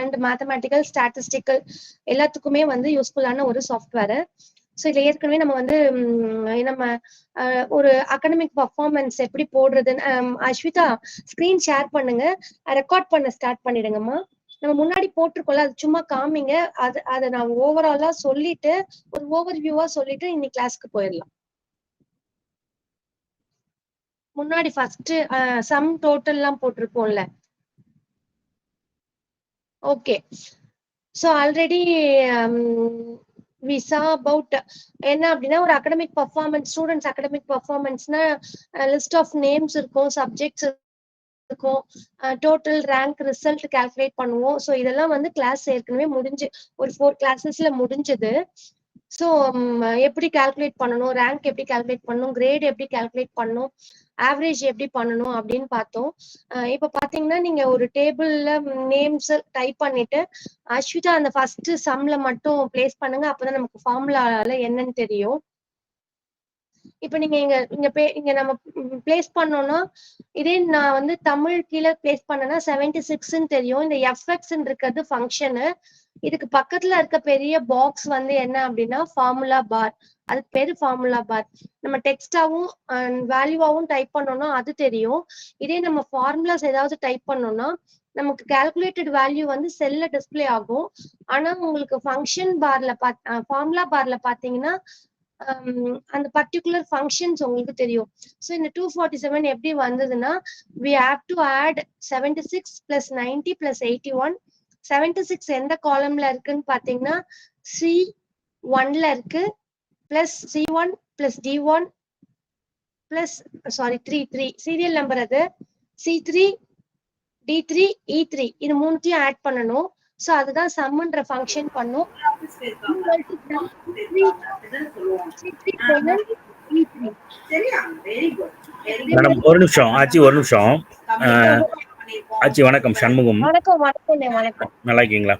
And mathematical statistical எல்லாத்துக்குமே வந்து யூஸ்ஃபுல்லான ஒரு சாஃப்ட்வேர். ஸோ இதுல ஏற்கனவே நம்ம வந்து நம்ம ஒரு அகடமிக் பர்ஃபார்மன்ஸ் எப்படி போடுறதுன்னு அஸ்விதா ஸ்கிரீன் ஷேர் பண்ணுங்க, ரெக்கார்ட் பண்ண ஸ்டார்ட் பண்ணிடுங்கம்மா. நம்ம முன்னாடி போட்டிருக்கோம்ல அது சும்மா காமிங்க, அதை நான் ஓவராலா சொல்லிட்டு ஒரு ஓவர் வியூவா சொல்லிட்டு இன்னைக்கு கிளாஸ்க்கு போயிடலாம். முன்னாடி ஃபர்ஸ்ட் சம் டோட்டல் எல்லாம் போட்டிருக்கோம்ல. Okay, so already we saw about என்ன அப்படின்னா ஒரு அகடமிக் பர்ஃபார்மன்ஸ், ஸ்டூடெண்ட்ஸ் அகடமிக் பர்ஃபார்மன்ஸ்னா லிஸ்ட் ஆஃப் நேம்ஸ் இருக்கும், சப்ஜெக்ட்ஸ் இருக்கும், டோட்டல் ரேங்க் ரிசல்ட் கால்குலேட் பண்ணுவோம். ஸோ இதெல்லாம் வந்து கிளாஸ் ஏற்கனவே முடிஞ்சு ஒரு 4 கிளாஸஸ்ல முடிஞ்சது. ஸோ எப்படி கால்குலேட் பண்ணணும், ரேங்க் எப்படி கால்குலேட் பண்ணணும், கிரேட் எப்படி கால்குலேட் பண்ணணும், ஆவரேஜ் எப்படி பண்ணணும் அப்படின்னு பார்த்தோம். இப்போ பாத்தீங்கன்னா நீங்க ஒரு டேபிள்ல நேம்ஸ் டைப் பண்ணிட்டு அஸ்விதா அந்த ஃபர்ஸ்ட் சம்ல மட்டும் பிளேஸ் பண்ணுங்க, அப்பதான் நமக்கு ஃபார்முலால என்னன்னு தெரியும். இப்ப நீங்க இங்க நம்ம பிளேஸ் பண்ணோம்னா, இதே நான் வந்து தமிழ் கீழே பிளேஸ் பண்ணனா 76ன்னு தெரியும். இந்த எஃப்எக்ஸ் இருக்கிறது ஃபங்க்ஷனு, இதுக்கு பக்கத்துல இருக்க பெரிய பாக்ஸ் வந்து என்ன அப்படின்னா ஃபார்முலா பார், அதுக்கு பேரு ஃபார்முலா பார். நம்ம டெக்ஸ்டாவும் வேல்யூவாவும் டைப் பண்ணோம்னா அது தெரியும். இதே நம்ம ஃபார்முலாஸ் ஏதாவது டைப் பண்ணோம்னா நமக்கு கால்குலேட்டட் வேல்யூ வந்து செல்ல டிஸ்பிளே ஆகும். ஆனா உங்களுக்கு ஃபங்க்ஷன் பார்ல ஃபார்முலா பார்ல பாத்தீங்கன்னா அந்த பர்டிகுலர் ஃபங்க்ஷன்ஸ் உங்களுக்கு தெரியும். ஸோ இந்த 247 எப்படி வந்ததுன்னா, we have to add 76 plus 90 plus 81. 76 எந்த காலம்ல இருக்குன்னு பாத்தீங்கன்னா C1ல இருக்கு, plus C1 plus D1 plus three serial number, அது C3 D3 E3 இது மூணுத்தையும் ஆட் பண்ணணும். சோ அதுதான் சம்ன்ற ஃபங்க்ஷன் பண்ணும். மேடம் ஒரு நிமிஷம் ஆச்சி, ஒரு நிமிஷம் ஆச்சி. வணக்கம், சண்முகம். வணக்கம். வணக்கம். வணக்கம். நல்லா இருக்கீங்களா?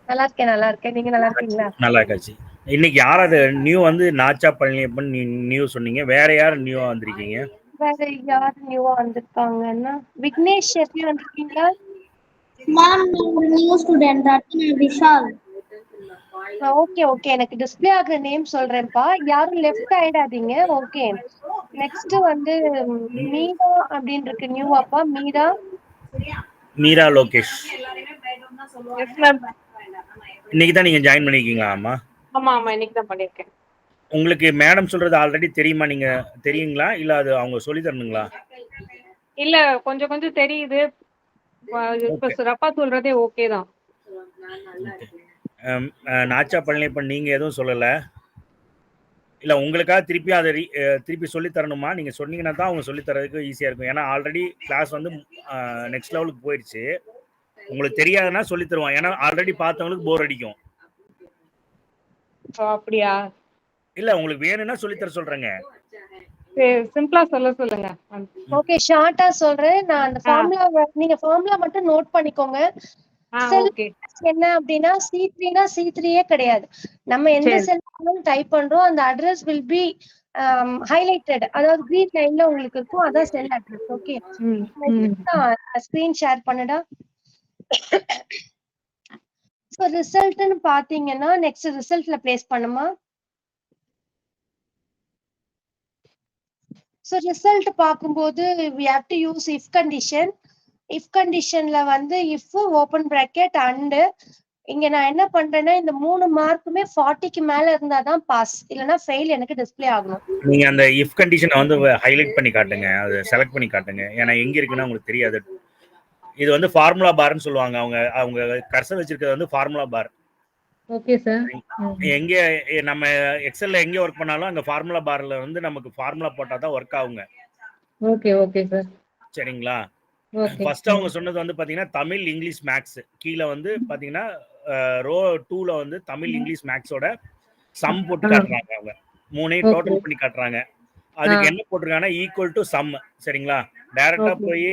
நல்லா இருக்கேன். நல்லா இருக்கேன். நீங்க நல்லா இருக்கீங்களா? நல்லா இருக்காச்சு. இன்னைக்கு யாராவது நியூ வந்து நாச்சா பழனியப்பன் நியூ சொன்னீங்க, வேற யாரு நியூவா வந்திருக்கீங்க? வேற யார் நியூவா வந்திருக்காங்கன்னா விக்னேஷ் எப்படி வந்திருக்கீங்களா? Ma'am new student Ratna Vishal. Okay okay, எனக்கு டிஸ்ப்ளே ஆகுற நேம் சொல்றேன்ப்பா, யாரும் லெஃப்ட் ஆயிடாதீங்க. ஓகே, நெக்ஸ்ட் வந்து மீரா அப்படின்னு இருக்கு நியூவாப்பா. மீரா லோகேஷ். இன்னைக்கு தான் நீங்க ஜாயின் பண்ணிருக்கீங்களா? ஆமா ஆமா, இன்னைக்கு தான் பண்ணிருக்கேன். உங்களுக்கு மேடம் சொல்றது ஆல்ரெடி தெரியுமா? நீங்க தெரியுங்களா இல்ல அது அவங்க சொல்லி தரணுங்களா? இல்ல, கொஞ்சம் கொஞ்சம் தெரியுது. இப்ப ரப்பா சொல்றதே ஓகே தான். நாச்சா பழனியப்பன் நீங்க எதுவும் சொல்லல இல்ல? உங்களுக்காக திருப்பி அதை திருப்பி சொல்லி தரணுமா? நீங்க சொன்னீங்கன்னா தான் அவங்க சொல்லி தரதுக்கு ஈஸியா இருக்கும். ஏன்னா ஆல்ரெடி கிளாஸ் வந்து நெக்ஸ்ட் லெவலுக்கு போயிடுச்சு. உங்களுக்கு தெரியாதுன்னா சொல்லி தருவான், ஏன்னா ஆல்ரெடி பார்த்தவங்களுக்கு போர் அடிக்கும். அப்படியா? இல்ல, உங்களுக்கு வேணும்னா சொல்லி தர சொல்றேங்க. சிம்பிளா சொல்லுங்க. ஓகே, ஷார்ட்டா சொல்றேன் நான். அந்த ஃபார்முலா நீங்க ஃபார்முலா மட்டும் நோட் பண்ணிக்கோங்க. என்ன அப்படின்னா C3னா C3ஏ கிடையாது. நம்ம எந்த செல் டைப் பண்றோம் அந்த அட்ரஸ் வில் பி ஹைலைட்டட், அதாவது கிரீன் லைன்ல உங்களுக்கு இருக்கும், அதான் cell address. Okay, screen share பண்ணுடா. சோ ரிசல்ட்னு பாத்தீங்கன்னா நெக்ஸ்ட் ரிசல்ட்ல பிளேஸ் பண்ணுமா. ஸோ ரிசல்ட் பார்க்கும்போது we have to use if condition. if conditionல வந்து if ஓப்பன் பிராக்கெட் அண்ட் இங்க நான் என்ன பண்றேன்னா இந்த 3 மார்க்குமே 40க்கு மேல இருந்தாதான் பாஸ், இல்லனா ஃபெயில் எனக்கு டிஸ்ப்ளே ஆகணும். நீங்க அந்த if கண்டிஷனை வந்து ஹைலைட் பண்ணி காட்டுங்க, அதை செலக்ட் பண்ணி காட்டுங்க. ஏன்னா எங்க இருக்குன்னா உங்களுக்கு தெரியாது. இது வந்து ஃபார்முலா பார்னு சொல்லுவாங்க. அவங்க கர்சர் வச்சிருக்கிறது வந்து ஃபார்முலா பார். Okay sir. எங்க நம்ம எக்ஸல்ல எங்க வர்க் பண்ணாலும் அந்த ஃபார்முலா பார்ல வந்து நமக்கு ஃபார்முலா போட்டா தான் வர்க் ஆகுங்க. Okay sir. சரிங்களா? ஃபர்ஸ்ட் அவங்க சொன்னது வந்து பாத்தீங்கன்னா தமிழ் இங்கிலீஷ் மேக்ஸ், கீழ வந்து பாத்தீங்கன்னா ரோ 2ல வந்து தமிழ் இங்கிலீஷ் மேக்ஸோட சம் போட்டு காட்டுறாங்க. அவங்க மூணையும் டோட்டல் பண்ணி காட்டுறாங்க. அதுக்கு என்ன போட்டிருக்காங்கன்னா ஈக்குவல் டு சம். சரிங்களா? டைரக்டா போய்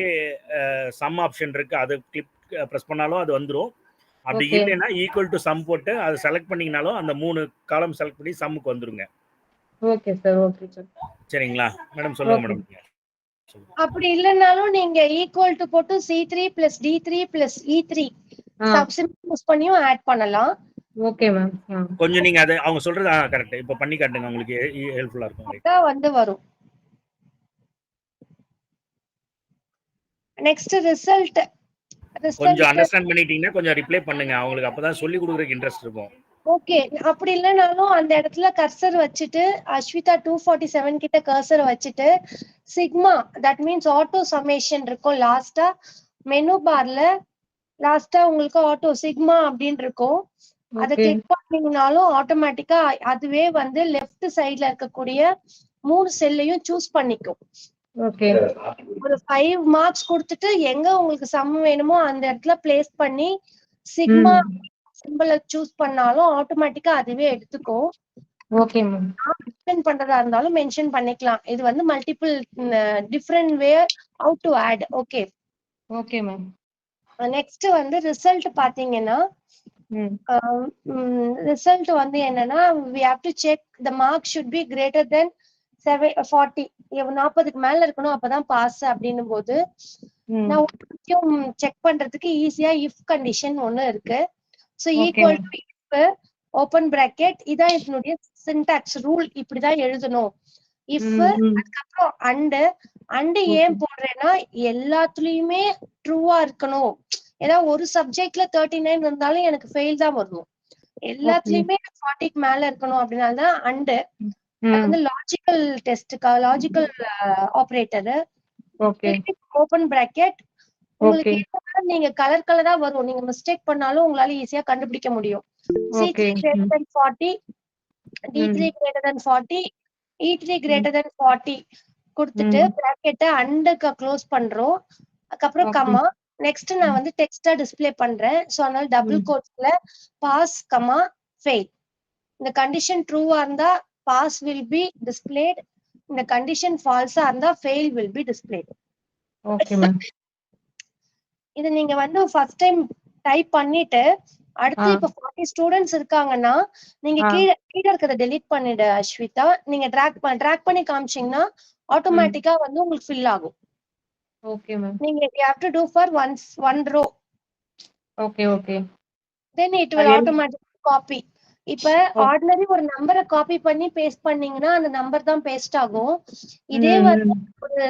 சம் ஆப்ஷன் இருக்கு, அது கிளிக் பிரஸ் பண்ணாலும் அது வந்துரும். அப்படி இல்லைன்னா ஈக்குவல் டு சம் போட்டு அதை செலக்ட் பண்ணீங்கனாலும் அந்த 3 காலம் செலக்ட் பண்ணி சம்முக்கு வந்துருங்க. Okay sir. சரிங்களா மேடம்? சொல்லுங்க மேடம். அப்படி இல்லைனாலும் நீங்க ஈக்குவல் டு போட்டு C3 plus D3 plus E3 simple use பண்ணியும் ஆட் பண்ணலாம். Okay ma'am. கொஞ்சம் நீங்க அதை அவங்க சொல்றது கரெக்ட். இப்போ பண்ணி காட்டுங்க, உங்களுக்கு ஹெல்ப்ஃபுல்லா இருக்கும். அதான் வந்து வரும். நெக்ஸ்ட் ரிசல்ட் கொஞ்சம் அண்டர்ஸ்டாண்ட் பண்ணிட்டீங்கன்னா கொஞ்சம் ரிப்ளை பண்ணுங்க, அவங்களுக்கு அப்பதான் சொல்லி கொடுக்கறதுக்கு இன்ட்ரெஸ்ட் இருக்கும். ஓகே, அப்படி இல்லைனாலும் அந்த இடத்துல கர்சர் வச்சுட்டு அஸ்விதா 247 கிட்ட கர்சர் வச்சுட்டு sigma, that means auto summation இருக்கும் லாஸ்டா மெனு பார்ல. லாஸ்டா உங்களுக்கு ஆட்டோ சிக்மா அப்படின்னு இருக்கும். அதை கிளிக் பண்ணீங்கனாலும் ஆட்டோமேட்டிக்கா அதுவே வந்து லெஃப்ட் சைட்ல இருக்கக்கூடிய 3 செல்லையும் சூஸ் பண்ணிக்கும். ஒரு 5 மார்க்ஸ் கொடுத்துட்டு எங்க உங்களுக்கு சம் வேணுமோ அந்த இடத்துல பிளேஸ் பண்ணி சிக்மா சிம்பிளை சூஸ் பண்ணாலும் ஆட்டோமேட்டிக்கா அதுவே எடுத்துக்கும். Okay ma'am. மென்ஷன் பண்றதா இருந்தாலும் மென்ஷன் பண்ணிக்கலாம். இது வந்து multiple different way how to add. Okay okay ma'am. Next வந்து ரிசல்ட் பாத்தீங்கன்னா ரிசல்ட் வந்து என்னன்னா we have to check the mark should be greater than 40. 40க்கு மேல இருக்கணும், அப்பதான் பாஸ் அப்படின்னும் போது நான் முக்கியம் செக் பண்றதுக்கு ஈஸியா இஃப் கண்டிஷன் ஒண்ணு இருக்கு. So equal to if open bracket, இதான் இதனுடைய சின்டாக்ஸ் ரூல், இப்படிதான் எழுதணும். இஃப் அதுக்கப்புறம் அண்டு ஏன் போடுறேன்னா எல்லாத்துலயுமே ட்ரூவா இருக்கணும். ஏதாவது ஒரு சப்ஜெக்ட்ல 39 இருந்தாலும் எனக்கு ஃபெயில் தான் வரணும். எல்லாத்துலயுமே 40க்கு மேல இருக்கணும். அப்படின்னால்தான் அண்டு வந்து லாஜிக்கல் டெஸ்டுக்கா லாஜிக்கல் ஆபரேட்டர். ஓபன் பிராக்கெட் உங்களுக்கு நீங்க கலர் கலரா வரும், நீங்க மிஸ்டேக் பண்ணாலும் உங்களால ஈஸியா கண்டுபிடிக்க முடியும். C3 greater than 40, D3 greater than 40, E3 greater than 40 கொடுத்துட்டு பிராக்கெட்டை அண்டுக்கு க்ளோஸ் பண்றோம். அதுக்கப்புறம் கமா. நெக்ஸ்ட் நான் வந்து டெக்ஸ்டா டிஸ்பிளே பண்றேன். சோ அதனால டபுள் கோட்ஸ்ல பாஸ் கமா ஃபெயில். இந்த கண்டிஷன் ட்ரூவா இருந்தா பாஸ் வில் பி டிஸ்பிளேட், இந்த கண்டிஷன் ஃபால்ஸா இருந்தா fail will be displayed. Okay ma'am. இது நீங்க வந்து ஃபர்ஸ்ட் டைம் டைப் பண்ணிட்டு அடுத்து இப்ப 40 ஸ்டூடெண்ட்ஸ் இருக்காங்கன்னா நீங்க கீழே இருக்கிறத டெலீட் பண்ணிடு அஸ்விதா. நீங்க ட்ராக் பண்ணி காமிச்சீங்கன்னா ஆட்டோமேட்டிக்கா வந்து உங்களுக்கு ஃபில் ஆகும். Okay ma'am. நீங்க you have to do for one row. Okay. then it will automatically copy. இப்ப ஆர்டினரி ஒரு நம்பரை காப்பி பண்ணி பேஸ்ட் பண்ணீங்கன்னா அந்த நம்பர் தான் பேஸ்ட் ஆகும். இதே வந்து ஒரு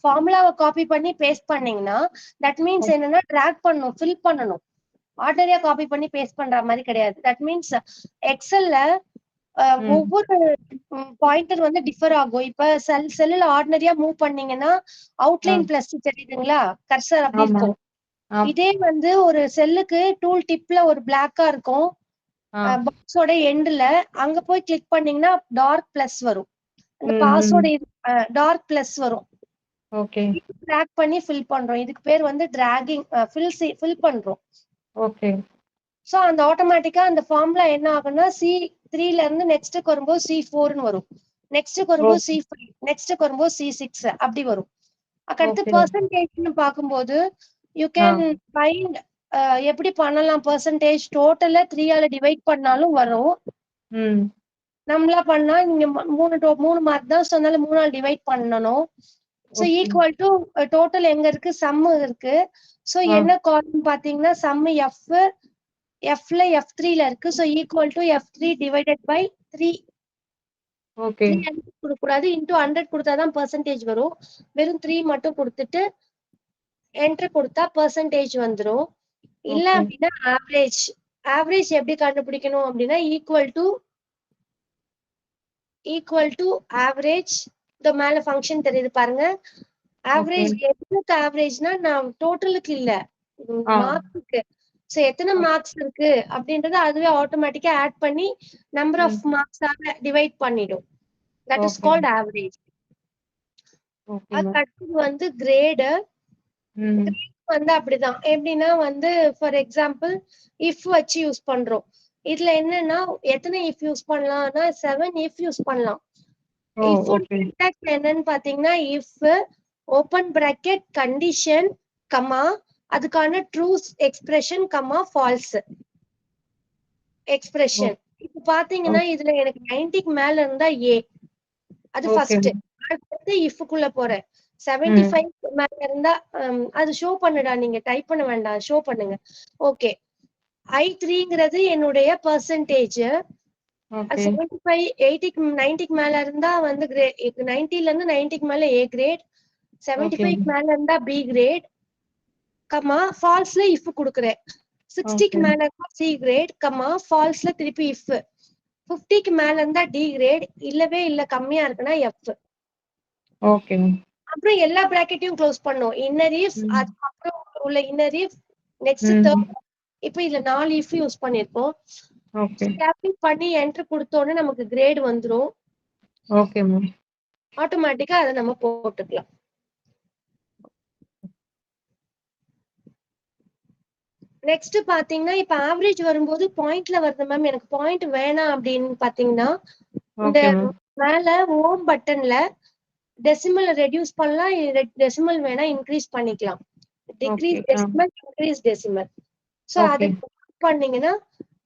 ஃபார்முலாவை காப்பி பண்ணி பேஸ்ட் பண்ணீங்கன்னா தட் மீன்ஸ் என்னன்னா ட்ராக் பண்ணணும், ஃபில் பண்ணணும். ஆர்டினரியா காப்பி பண்ணி பேஸ்ட் பண்ற மாதிரி கிடையாது. தட் மீன்ஸ் எக்ஸல்ல ஒவ்வொரு பாயிண்டர் வந்து டிஃபர் ஆகும். இப்ப செல்லுல ஆர்டினரியா மூவ் பண்ணீங்கன்னா அவுட்லைன் பிளஸ் தெரியுதுங்களா, கர்சர் அப்படி இருக்கும். இதே வந்து ஒரு செல்லுக்கு டூல் டிப்ல ஒரு பிளாக்கா இருக்கும், பாக்ஸோட எண்ட்ல அங்க போய் கிளிக் பண்ணீங்கன்னா டார்க் பிளஸ் வரும். அந்த பாஸோட டார்க் பிளஸ் வரும். ஓகே. ட்ராக் பண்ணி ஃபில் பண்றோம். இதுக்கு பேர் வந்து டிராகிங், ஃபில் பண்றோம். ஓகே. சோ அந்த ஆட்டோமேட்டிக்கா அந்த ஃபார்முலா என்ன ஆகும்னா C3ல இருந்து நெக்ஸ்ட்க்கு வரும்போது C4ன்னு வரும், நெக்ஸ்ட்க்கு வரும்போது C5, நெக்ஸ்ட்க்கு வரும்போது C6 அப்படி வரும். அடுத்து பெர்சன்டேஜ்னு பாக்கும்போது யூ கேன் ஃபைண்ட் எப்படி பண்ணலாம். பெர்சன்டேஜ் டோட்டல 3ஆல டிவைட் பண்ணாலும் வரும். நம்மளா பண்ணா இங்க 3 மார்க் தான், அதனால 3ஆல டிவைட் பண்ணணும். சோ ஈக்குவல் டு டோட்டல் எங்க இருக்கு, சம் இருக்கு. சோ என்ன காலம் பாத்தீங்கன்னா சம் Fல F3ல இருக்கு. So equal to F3 divided by 3. Okay. கொடுக்கூடாது, இன்டூ 100 கொடுத்தாதான் பெர்சன்டேஜ் வரும். வெறும் 3 மட்டும் கொடுத்துட்டு என்டர் கொடுத்தா பெர்சன்டேஜ் வந்துரும். இல்ல அப்படின்னா ஆவரேஜ் எப்படி கண்டுபிடிக்கணும் அப்படின்னா ஈக்குவல் டு ஆவரேஜ். இந்த மேல ஃபங்க்ஷன் தெரியுது பாருங்க. ஆவரேஜ் எதுக்கு ஆவரேஜ்னா நான் டோட்டலுக்கு இல்ல, மார்க்குக்கு. சோ எத்தனை மார்க்ஸ் இருக்கு அப்படின்றத அதுவே ஆட்டோமேட்டிக்கா ஆட் பண்ணி நம்பர் ஆஃப் மார்க்ஸாக டிவைட் பண்ணிடும். That is called average. அடுத்தது வந்து கிரேடு வந்து அப்படிதான். எப்படின்னா வந்து ஃபார் எக்ஸாம்பிள் இஃப் வச்சு யூஸ் பண்றோம். இதுல என்னன்னா எத்தனை இஃப் யூஸ் பண்ணலாம்னா 7 இஃப் யூஸ் பண்ணலாம். என்னன்னு பாத்தீங்கன்னா if open bracket condition comma அதுக்கான true expression comma false expression. இப்ப பாத்தீங்கன்னா இதுல எனக்கு 90க்கு மேல இருந்தா ஏ, அது ஃபர்ஸ்ட். அடுத்து இஃப்க்குள்ள போறேன். 75 மேல இருந்தா அது ஷோ பண்ணுடா, நீங்க டைப் பண்ண வேண்டாம், ஷோ பண்ணுங்க. ஓகே, I3ங்கிறது என்னுடைய பெர்சன்டேஜ். ஓகே 75 80க்கு 90க்கு மேல இருந்தா வந்து 90ல இருந்து 90க்கு மேல A கிரேட், ஓகே 75க்கு மேல இருந்தா B கிரேட், கமா ஃபால்ஸ்ல இஃப் கொடுக்குறேன். 60க்கு ஓகே மேல இருந்தா C கிரேட், கமா ஃபால்ஸ்ல திருப்பி இஃப். 50க்கு மேல இருந்தா D கிரேட், இல்லவே இல்ல கம்மியா இருக்குன்னா F. ஓகே மேம் அப்புறம் எல்லா பிராக்கெட்டையும் க்ளோஸ் பண்ணோம். இன்னர் இஃப், ம் அதுக்கப்புறம் உள்ள இன்னர் இஃப், நெக்ஸ்ட் ம் தேர்ட். இப்போ இதுல 4 இஃப் யூஸ் பண்ணிருக்கோம். ஓகே கேப்பிங் பண்ணி என்டர் கொடுத்தோன்னே நமக்கு கிரேட் வந்துரும். ஓகே மேம் ஆட்டோமேட்டிக்கா அதை நம்ம போட்டுக்கலாம். நெக்ஸ்ட் பாத்தீங்கன்னா இப்ப ஆவரேஜ் வரும்போது பாயிண்ட்ல வருது மேம். எனக்கு பாயிண்ட் வேணாம் அப்படின்னு பாத்தீங்கன்னா இந்த ஓகே மேம் மேல ஹோம் பட்டன்ல டெசிமல் ரெடியூஸ் பண்ணலாம், டெசிமல் வேணா இன்க்ரீஸ் பண்ணிக்கலாம். Okay decrease decimal, increase decimal. So okay அதை பண்ணீங்கன்னா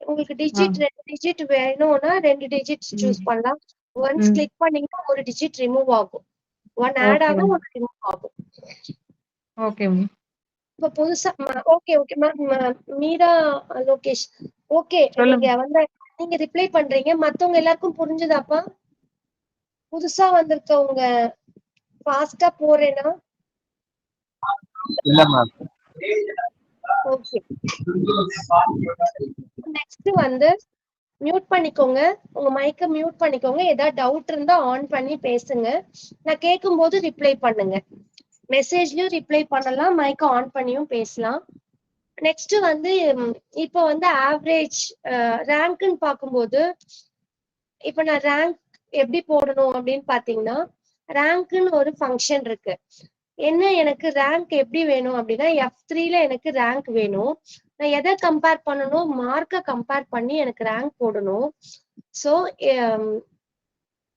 உங்களுக்கு ஆ டிஜிட் 2 டிஜிட் வேணும்னா 2 டிஜிட்ஸ் சூஸ் ம் பண்ணலாம். ஒன்ஸ் ம் கிளிக் பண்ணீங்கன்னா ஒரு டிஜிட் ரிமூவ் ஆகும், ஒன் ஆட் ஓகே ஆகும், மேம் ஒன் ரிமூவ் ஆகும். ஓகே மேம் இப்ப புதுசா okay okay ma'am. Meera Lokesh okay. சொல்லுங்க நீங்க வந்து நீங்க ரிப்ளை பண்றீங்க, மத்தவங்க எல்லாருக்கும் புரிஞ்சுதாப்பா? புதுசா வந்திருக்கவங்க ஃபாஸ்டா போறேன்னா இல்ல மேம். ஓகே. நெக்ஸ்ட் வந்து மியூட் பண்ணிக்கோங்க, உங்க மைக்க மியூட் பண்ணிக்கோங்க. ஏதாவது டவுட் இருந்தா ஆன் பண்ணி பேசுங்க. நான் கேட்கும் போது ரிப்ளை பண்ணுங்க. மெசேஜ்லயும் ரிப்ளை பண்ணலாம், மைக்க ஆன் பண்ணியும் பேசலாம். நெக்ஸ்ட் வந்து இப்போ வந்து ஆவரேஜ் ரேங்க்னு பார்க்கும்போது இப்ப நான் ரேங்க் எப்படி போடணும் அப்படின்னு பாத்தீங்கன்னா, ரேங்க்னு ஒரு ஃபங்க்ஷன் இருக்கு. என்ன எனக்கு ரேங்க் எப்படி வேணும் அப்படின்னா F3ல எனக்கு ரேங்க் வேணும். நான் எதை கம்பேர் பண்ணணும், மார்க்கை கம்பேர் பண்ணி எனக்கு ரேங்க் போடணும். ஸோ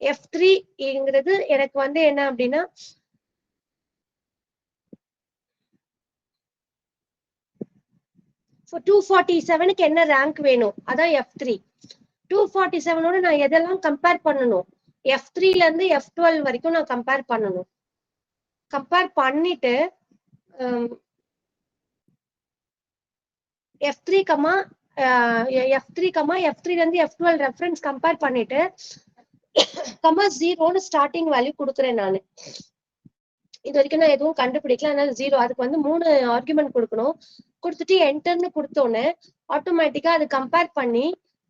F3ங்கிறது எனக்கு வந்து என்ன அப்படின்னா for 247க்கு என்ன ரேங்க் வேணும், அதான் F3. 247ஓட நான் எதெல்லாம் கம்பேர் பண்ணணும், F3ல இருந்து F12 வரைக்கும் நான் கம்பேர் பண்ணணும். கம்பேர் பண்ணிட்டு F3 கமா F3ல இருந்து F12 ரெஃபரன்ஸ் கம்பேர் பண்ணிட்டு கமா 0ன்னு ஸ்டார்டிங் வேல்யூ கொடுக்குறேன் நானு. இது வரைக்கும் நான் எதுவும் கண்டுபிடிக்கல, அதனால 0. அதுக்கு வந்து 3 ஆர்குமெண்ட் கொடுக்கணும். கொடுத்துட்டு என்டர்னு கொடுத்தோன்னே ஆட்டோமேட்டிக்கா அது கம்பேர் பண்ணி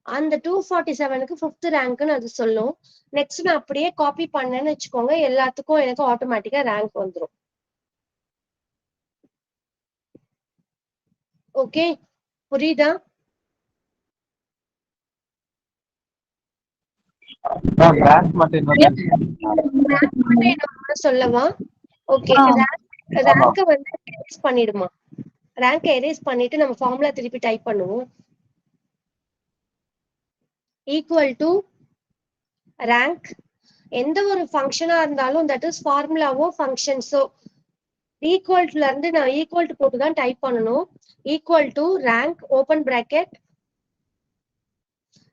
அந்த 247க்கு 5th ரேங்க்னு அது சொல்லும். நெக்ஸ்ட் நான் அப்படியே காப்பி பண்ணேன்னு வச்சுக்கோங்க, எல்லாத்துக்கும் எனக்கு ஆட்டோமேட்டிக்கா ரேங்க் வந்துடும். ஓகே, புரியுதா? மேம் ரேங்க் மட்டும் இன்னொரு ரேங்க் மட்டும் என்ன சொல்லவா? ஓகே, ரேங்க வந்து எரேஸ் பண்ணிடுமா. ரேங்க எரேஸ் பண்ணிட்டு நம்ம ஃபார்முலா திருப்பி டைப் பண்ணுவோம். ஈக்குவல் டு ரேங்க், எந்த ஒரு ஃபங்க்ஷனா இருந்தாலும் தட் இஸ் ஃபார்முலாவோ ஃபங்க்ஷன்ஸோ ஈக்குவல்ல இருந்து நான் ஈக்குவல் டு போட்டு தான் டைப் பண்ணணும். Equal to rank open bracket.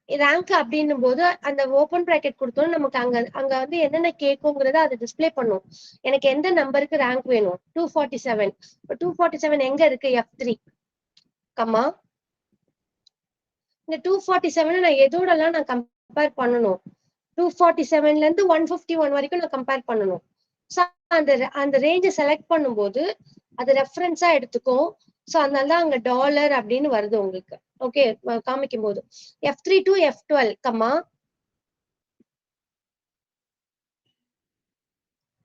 Rank அப்படின்னும் போது அந்த ஓபன் பிராக்கெட் கொடுத்தோம், நமக்கு அங்க அங்க வந்து என்னென்ன கேட்குங்கிறத அது டிஸ்பிளே பண்ணும். எனக்கு எந்த நம்பருக்கு ரேங்க் வேணும், 247. 247 எங்க இருக்கு, F3 கமா இந்த 247 நான் எதோடலாம் நான் கம்பேர் பண்ணணும், 247ல இருந்து 151 வரைக்கும் நான் கம்பேர் பண்ணணும். அந்த அந்த ரேஞ்சை செலக்ட் பண்ணும்போது அது ரெஃபரன்ஸா எடுத்துக்கும். சோ அதனாலதான் அங்க டாலர் அப்படின்னு வருது உங்களுக்கு. ஓகே, காமிக்கும் போது F3 to F12 comma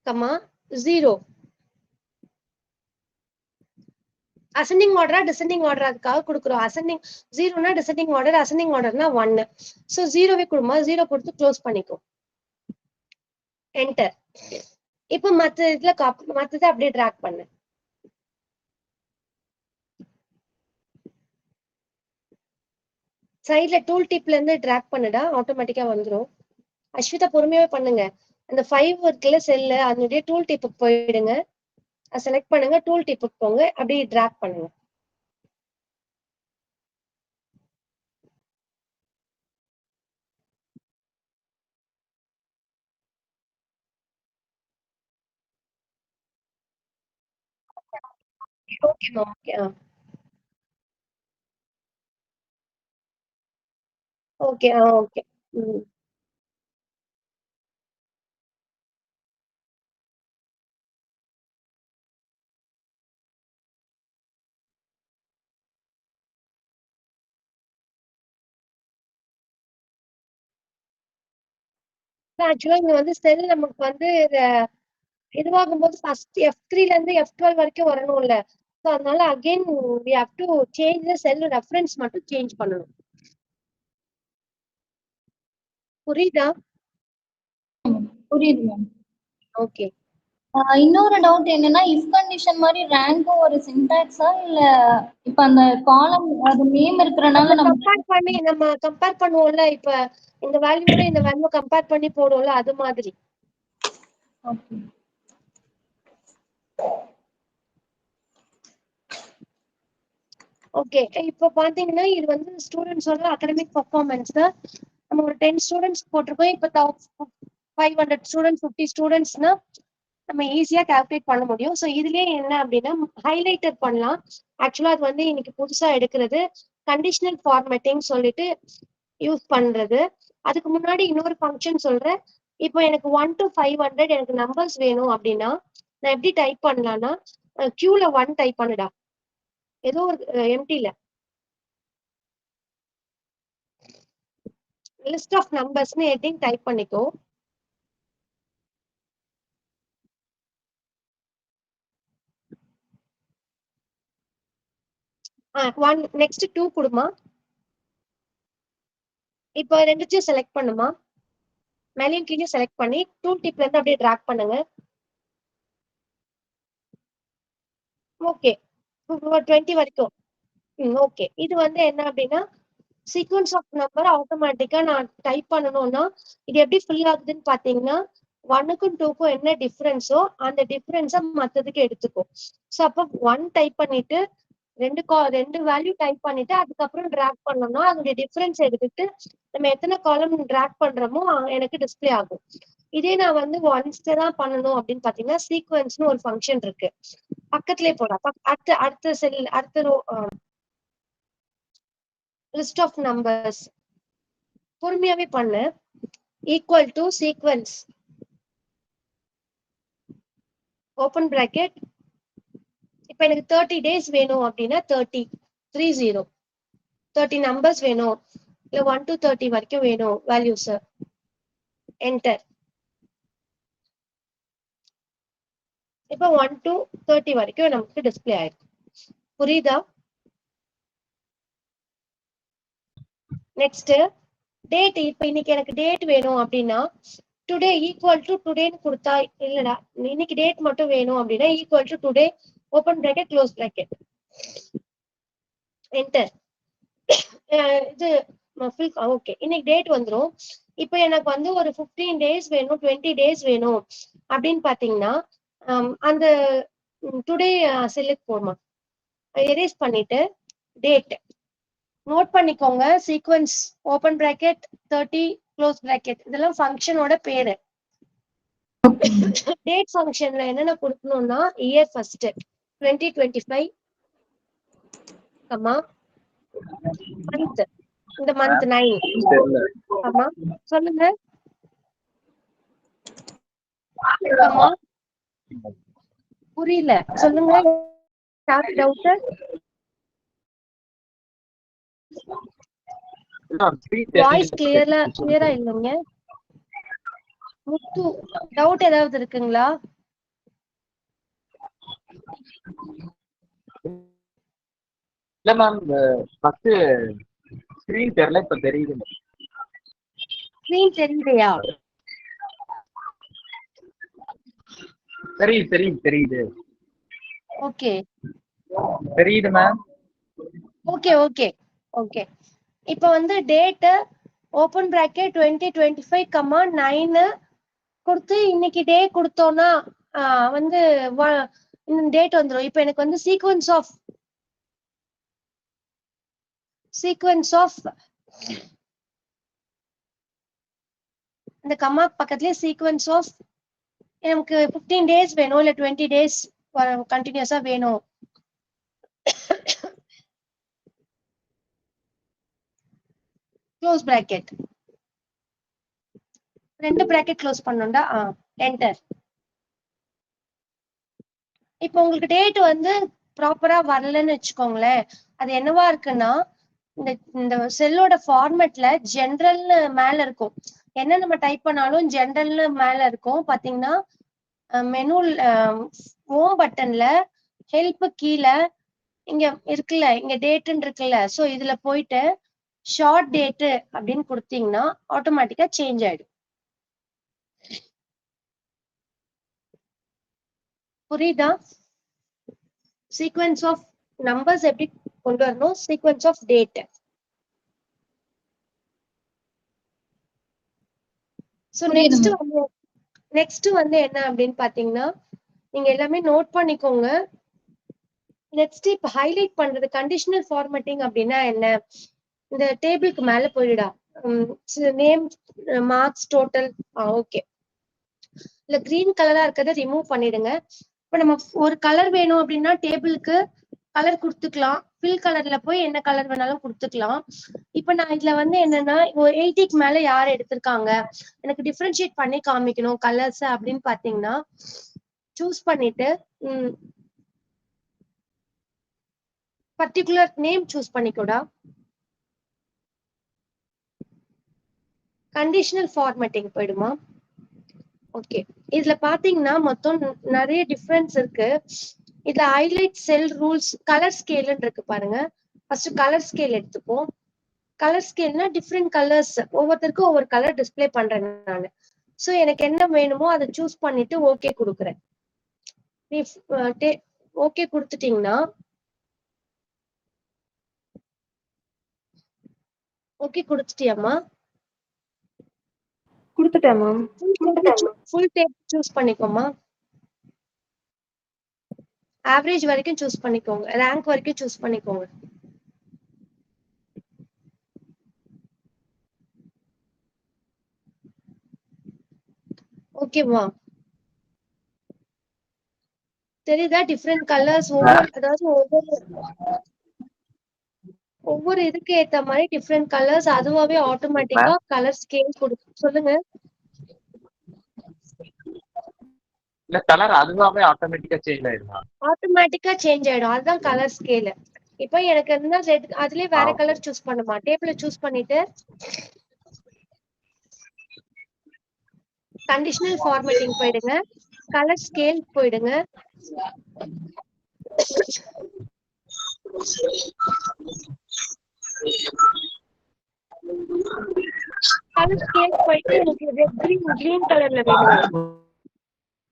comma 0. Ascending ஆர்டரா டிசெண்டிங் ஆர்டர் அதுக்காக கொடுக்குறோம். அசெண்டிங் 0னா டிசெண்டிங் ஆர்டர், அசெண்டிங் ஆர்டர்னா 1. சோ 0வே கொடுமா, 0 கொடுத்து க்ளோஸ் பண்ணிக்கும், என்டர். இப்போ மத்த இதுல மத்ததை அப்படியே டிராக் பண்ணு. சைட்ல டூல் டிப்ல இருந்து டிராக் பண்ணுடா, ஆட்டோமேட்டிக்கா வந்துடும். அஸ்விதா பொறுமையாவே பண்ணுங்க. அந்த 5 இருக்குல்ல செல்ல, அதனுடைய டூல் டிப்புக்கு போயிடுங்க, செலக்ட் பண்ணுங்க, டூல் டிப்புக்கு போங்க, அப்படியே டிராக் பண்ணுங்க. Okay okay. Okay okay. ம். ஆக்சுவலா இங்க வந்து செல் நமக்கு வந்து இதுவாகும்போது ஃபர்ஸ்ட் F3ல இருந்து F12 வரைக்கும் வரணும்ல. ஸோ அதனால again we have to change the cell reference மட்டும் சேஞ்ச் பண்ணணும். புரியுதா? புரியுது மேம். ஓகே. இன்னொரு டவுட் என்னன்னா, இஃப் கண்டிஷன் மாதிரி ரேங்க்கும் ஒரு சின்டாக்ஸா இல்ல இப்ப அந்த காலம் அது நேம் இருக்கிறனால நம்ம நம்ம கம்பேர் பண்ணுவோம்ல, இப்ப இந்த வேல்யூவோட இந்த வேல்யூ கம்பேர் பண்ணி போடுவோம்ல, அது மாதிரி. ஓகே. ஓகே. இப்போ பாத்தீங்கன்னா இது வந்து ஸ்டூடெண்ட்ஸோட அகாடமிக் பெர்ஃபார்மன்ஸ். நம்ம ஒரு 10 ஸ்டூடெண்ட்ஸ் போட்டிருக்கோம். இப்போ 500 ஸ்டூடெண்ட்ஸ் 50 ஸ்டூடெண்ட்ஸ்னா நம்ம ஈஸியா கால்குலேட் பண்ண முடியும். ஸோ இதுலயே என்ன அப்படின்னா ஹைலைட்டர் பண்ணலாம். ஆக்சுவலா அது வந்து இன்னைக்கு புதுசா எடுக்கிறது கண்டிஷனல் ஃபார்மேட்டிங் சொல்லிட்டு யூஸ் பண்றது. அதுக்கு முன்னாடி இன்னொரு ஃபங்க்ஷன் சொல்றேன். இப்போ எனக்கு 1 to 500 எனக்கு நம்பர்ஸ் வேணும் அப்படின்னா நான் எப்படி டைப் பண்ணலாம்னா கியூல 1 டைப் பண்ணுடா, ஏதோ ஒரு எம்டில லிஸ்ட் ஆஃப் நம்பர்ஸ்னு ஹெட்டிங் டைப் பண்ணிக்கோ. ஒன் நெக்ஸ்ட் 2 கொடுமா. இப்போ ரெண்டுத்தையும் செலக்ட் பண்ணுமா. மேலையும் கீழே செலக்ட் பண்ணி டூல் டிப்ல இருந்து அப்படியே டிராக் பண்ணுங்க. ஓகே 20 வரைக்கும். ஓகே. இது வந்து என்ன அப்படின்னா சீக்வன்ஸ் ஆஃப் நம்பர் ஆட்டோமேட்டிக்கா நான் டைப் பண்ணணும்னா இது எப்படி ஃபில் ஆகுதுன்னு பாத்தீங்கன்னா 1க்கும் 2க்கும் என்ன டிஃபரன்ஸோ அந்த டிஃபரன்ஸை மற்றதுக்கு எடுத்துக்கும். ஸோ அப்போ 1 டைப் பண்ணிட்டு ரெண்டு வேல்யூ டைப் பண்ணிட்டு அதுக்கப்புறம் டிராக் பண்ணோம்னா அதோட டிஃபரன்ஸ் எடுத்துட்டு நம்ம எத்தனை காலம் டிராக் பண்றோமோ எனக்கு டிஸ்பிளே ஆகும். இதே நான் வந்து ஒன்ஸ் தான் பண்ணணும் அப்படின்னு பாத்தீங்கன்னா சீக்வன்ஸ்னு ஒரு ஃபங்க்ஷன் இருக்கு. பக்கத்துலயே போடா. அடுத்த செல் அடுத்த ரோ லிஸ்ட் ஆஃப் நம்பர்ஸ் பொறுமையாவே பண்ணு. Equal to sequence open bracket. இப்ப எனக்கு 30 டேஸ் வேணும் அப்படின்னா 30 நம்பர்ஸ் வேணும் இல்ல 1 to 30 வரைக்கும் வேணும் வேல்யூஸ். என்டர். இப்ப 1 to 30 வரைக்கும் நமக்கு டிஸ்பிளே ஆயிருக்கு. புரியுதா? Next date. இப்ப இன்னைக்கு எனக்கு டேட் வேணும் அப்படின்னா டுடே ஈக்குவல் டு டுடேன்னு கொடுத்தா இல்லடா இன்னைக்கு டேட் மட்டும் வேணும் அப்படின்னா equal to today open bracket close bracket enter. இது ஓகே. இன்னைக்கு டேட் வந்துடும். இப்போ எனக்கு வந்து ஒரு 15 டேஸ் வேணும் 20 டேஸ் வேணும் அப்படின்னு பாத்தீங்கன்னா அந்த டுடே செலக்ட் போடுமா. எரேஸ் பண்ணிட்டு டேட் நோட் பண்ணிக்கோங்க. Sequence open bracket 30 close bracket இதெல்லாம் ஃபங்க்ஷனோட பேரு. டேட் ஃபங்க்ஷன்ல என்னென்ன கொடுக்கணும்னா இயர் ஃபர்ஸ்ட் 2025 ஆமா. மந்த் இந்த மந்த் 9 ஆமா. சொல்லுங்க ஆமா. புரியல சொல்லுங்க. டவுட் வாய்ஸ் கிளியரா இல்லைங்க. முத்து டவுட் ஏதாவது இருக்குங்களா? இல்ல மேம் ஃபர்ஸ்ட் ஸ்கிரீன் தெரியல, இப்ப தெரியுது. ஸ்கிரீன் தெரியலையா? தெரியுது. ஓகே தெரியுது மேம். Okay okay okay. இப்போ வந்து டேட் ஓபன் பிராக்கெட் 2025 9 கொடுத்து இன்னைக்கு டே கொடுத்தோம்னா வந்து டேட் வந்துடும். இப்போ எனக்கு வந்து சீக்வன்ஸ் ஆஃப் இந்த கம்மா பக்கத்துலயே சீக்வன்ஸ் ஆஃப் எனக்கு 15 டேஸ் வேணும் இல்ல 20 டேஸ் கண்டினியூஸா வேணும். க்ளோஸ் பிராக்கெட், 2 பிராக்கெட் க்ளோஸ் பண்ணோம்டா. என்டர். இப்போ உங்களுக்கு டேட் வந்து ப்ராப்பரா வரலன்னு வச்சுக்கோங்களேன், அது என்னவா இருக்குன்னா இந்த இந்த செல்லோட ஃபார்மேட்ல ஜென்ரல்னு மேல இருக்கும். என்ன நம்ம டைப் பண்ணாலும் ஜென்ரல்னு மேல இருக்கும். பாத்தீங்கன்னா மெனு ஹோம் பட்டன்ல ஹெல்ப் கீழே இங்க இருக்குல்ல, இங்க டேட்ன்னு இருக்குல்ல, சோ இதுல போயிட்டு ஷார்ட் டேட் அப்படின்னு கொடுத்தீங்கன்னா ஆட்டோமேட்டிக்கா சேஞ்ச் ஆயிடும். புரியுதா? சீக்வென்ஸ் ஆஃப் நம்பர்ஸ் எப்படி கொண்டு வரணும், sequence of date. So next வந்து என்ன அப்படின்னு பாத்தீங்கன்னா, நீங்க எல்லாமே நோட் பண்ணிக்கோங்க. நெக்ஸ்ட் இப்ப ஹைலைட் பண்றது கண்டிஷனல் ஃபார்மேட்டிங் அப்படின்னா என்ன, இந்த டேபிளுக்கு மேல போயிடா நேம், மார்க்ஸ், டோட்டல். ஓகே, இல்ல கிரீன் கலரா இருக்கிறத ரிமூவ் பண்ணிடுங்க. இப்ப நம்ம ஒரு கலர் வேணும் அப்படின்னா டேபிளுக்கு கலர் கொடுத்துக்கலாம், ஃபில் கலர்ல போய் என்ன கலர் வேணாலும் கொடுத்துக்கலாம். இப்ப நான் இதுல வந்து என்னன்னா, ஒரு 80க்கு மேல யார் எடுத்திருக்காங்க, எனக்கு டிஃபரன்ஷியேட் பண்ணி காமிக்கணும் கலர்ஸ் அப்படின்னு பாத்தீங்கன்னா சூஸ் பண்ணிட்டு பர்டிகுலர் நேம் சூஸ் பண்ணிக்கூடா. கண்டிஷனல் ஃபார்மேட்டிங் போயிடுமா. ஓகே, இதுல பாத்தீங்கன்னா மொத்தம் நிறைய டிஃபரன்ஸ் இருக்கு. இதுல highlight cell rules, colour scale இருக்கு பாருங்க. ஃபர்ஸ்ட் கலர் ஸ்கேல் எடுத்துப்போம். கலர் ஸ்கேல்னா டிஃப்ரெண்ட் கலர்ஸ், ஒவ்வொருத்தருக்கும் ஒவ்வொரு கலர் டிஸ்பிளே பண்றேன் நான். சோ எனக்கு என்ன வேணுமோ அதை சூஸ் பண்ணிட்டு ஓகே கொடுக்குறேன். ஓகே கொடுத்துட்டீங்கன்னா, ஓகே கொடுத்துட்டியாமா? கொடுத்துட்டேன் மேம். ஃபுல் டேப் சூஸ் பண்ணிக்கோமா. ஆவரேஜ் வரைக்கும் சூஸ் பண்ணிக்கோங்க, ரேங்க் வரைக்கும் சூஸ் பண்ணிக்கோங்க. ஓகேவா? தெரியுதா டிஃப்ரெண்ட் கலர்ஸ், அதாவது ஒவ்வொரு இதுக்கு ஏத்த மாதிரி டிஃப்ரெண்ட் கலர்ஸ் அதுவாவே ஆட்டோமேட்டிக்கா கலர் ஸ்கேல் கொடுக்கும். சொல்லுங்க. இல்ல கலர் அதுவாவே ஆட்டோமேட்டிக்கா சேஞ்ச் ஆயிடுமா? ஆட்டோமேட்டிக்கா சேஞ்ச் ஆயிடும், அதுதான் கலர் ஸ்கேல். இப்போ எனக்கு என்ன ரெட், அதுலயே வேற கலர் சூஸ் பண்ணுமா, டேபிள சூஸ் பண்ணிட்டு கண்டிஷனல் ஃபார்மேட்டிங் போயிடுங்க, கலர் ஸ்கேல் போயிடுங்க. கலர் ஸ்கேல் போயிட்டு எனக்கு ரெட் கிரீன் கலர்ல வேணும்.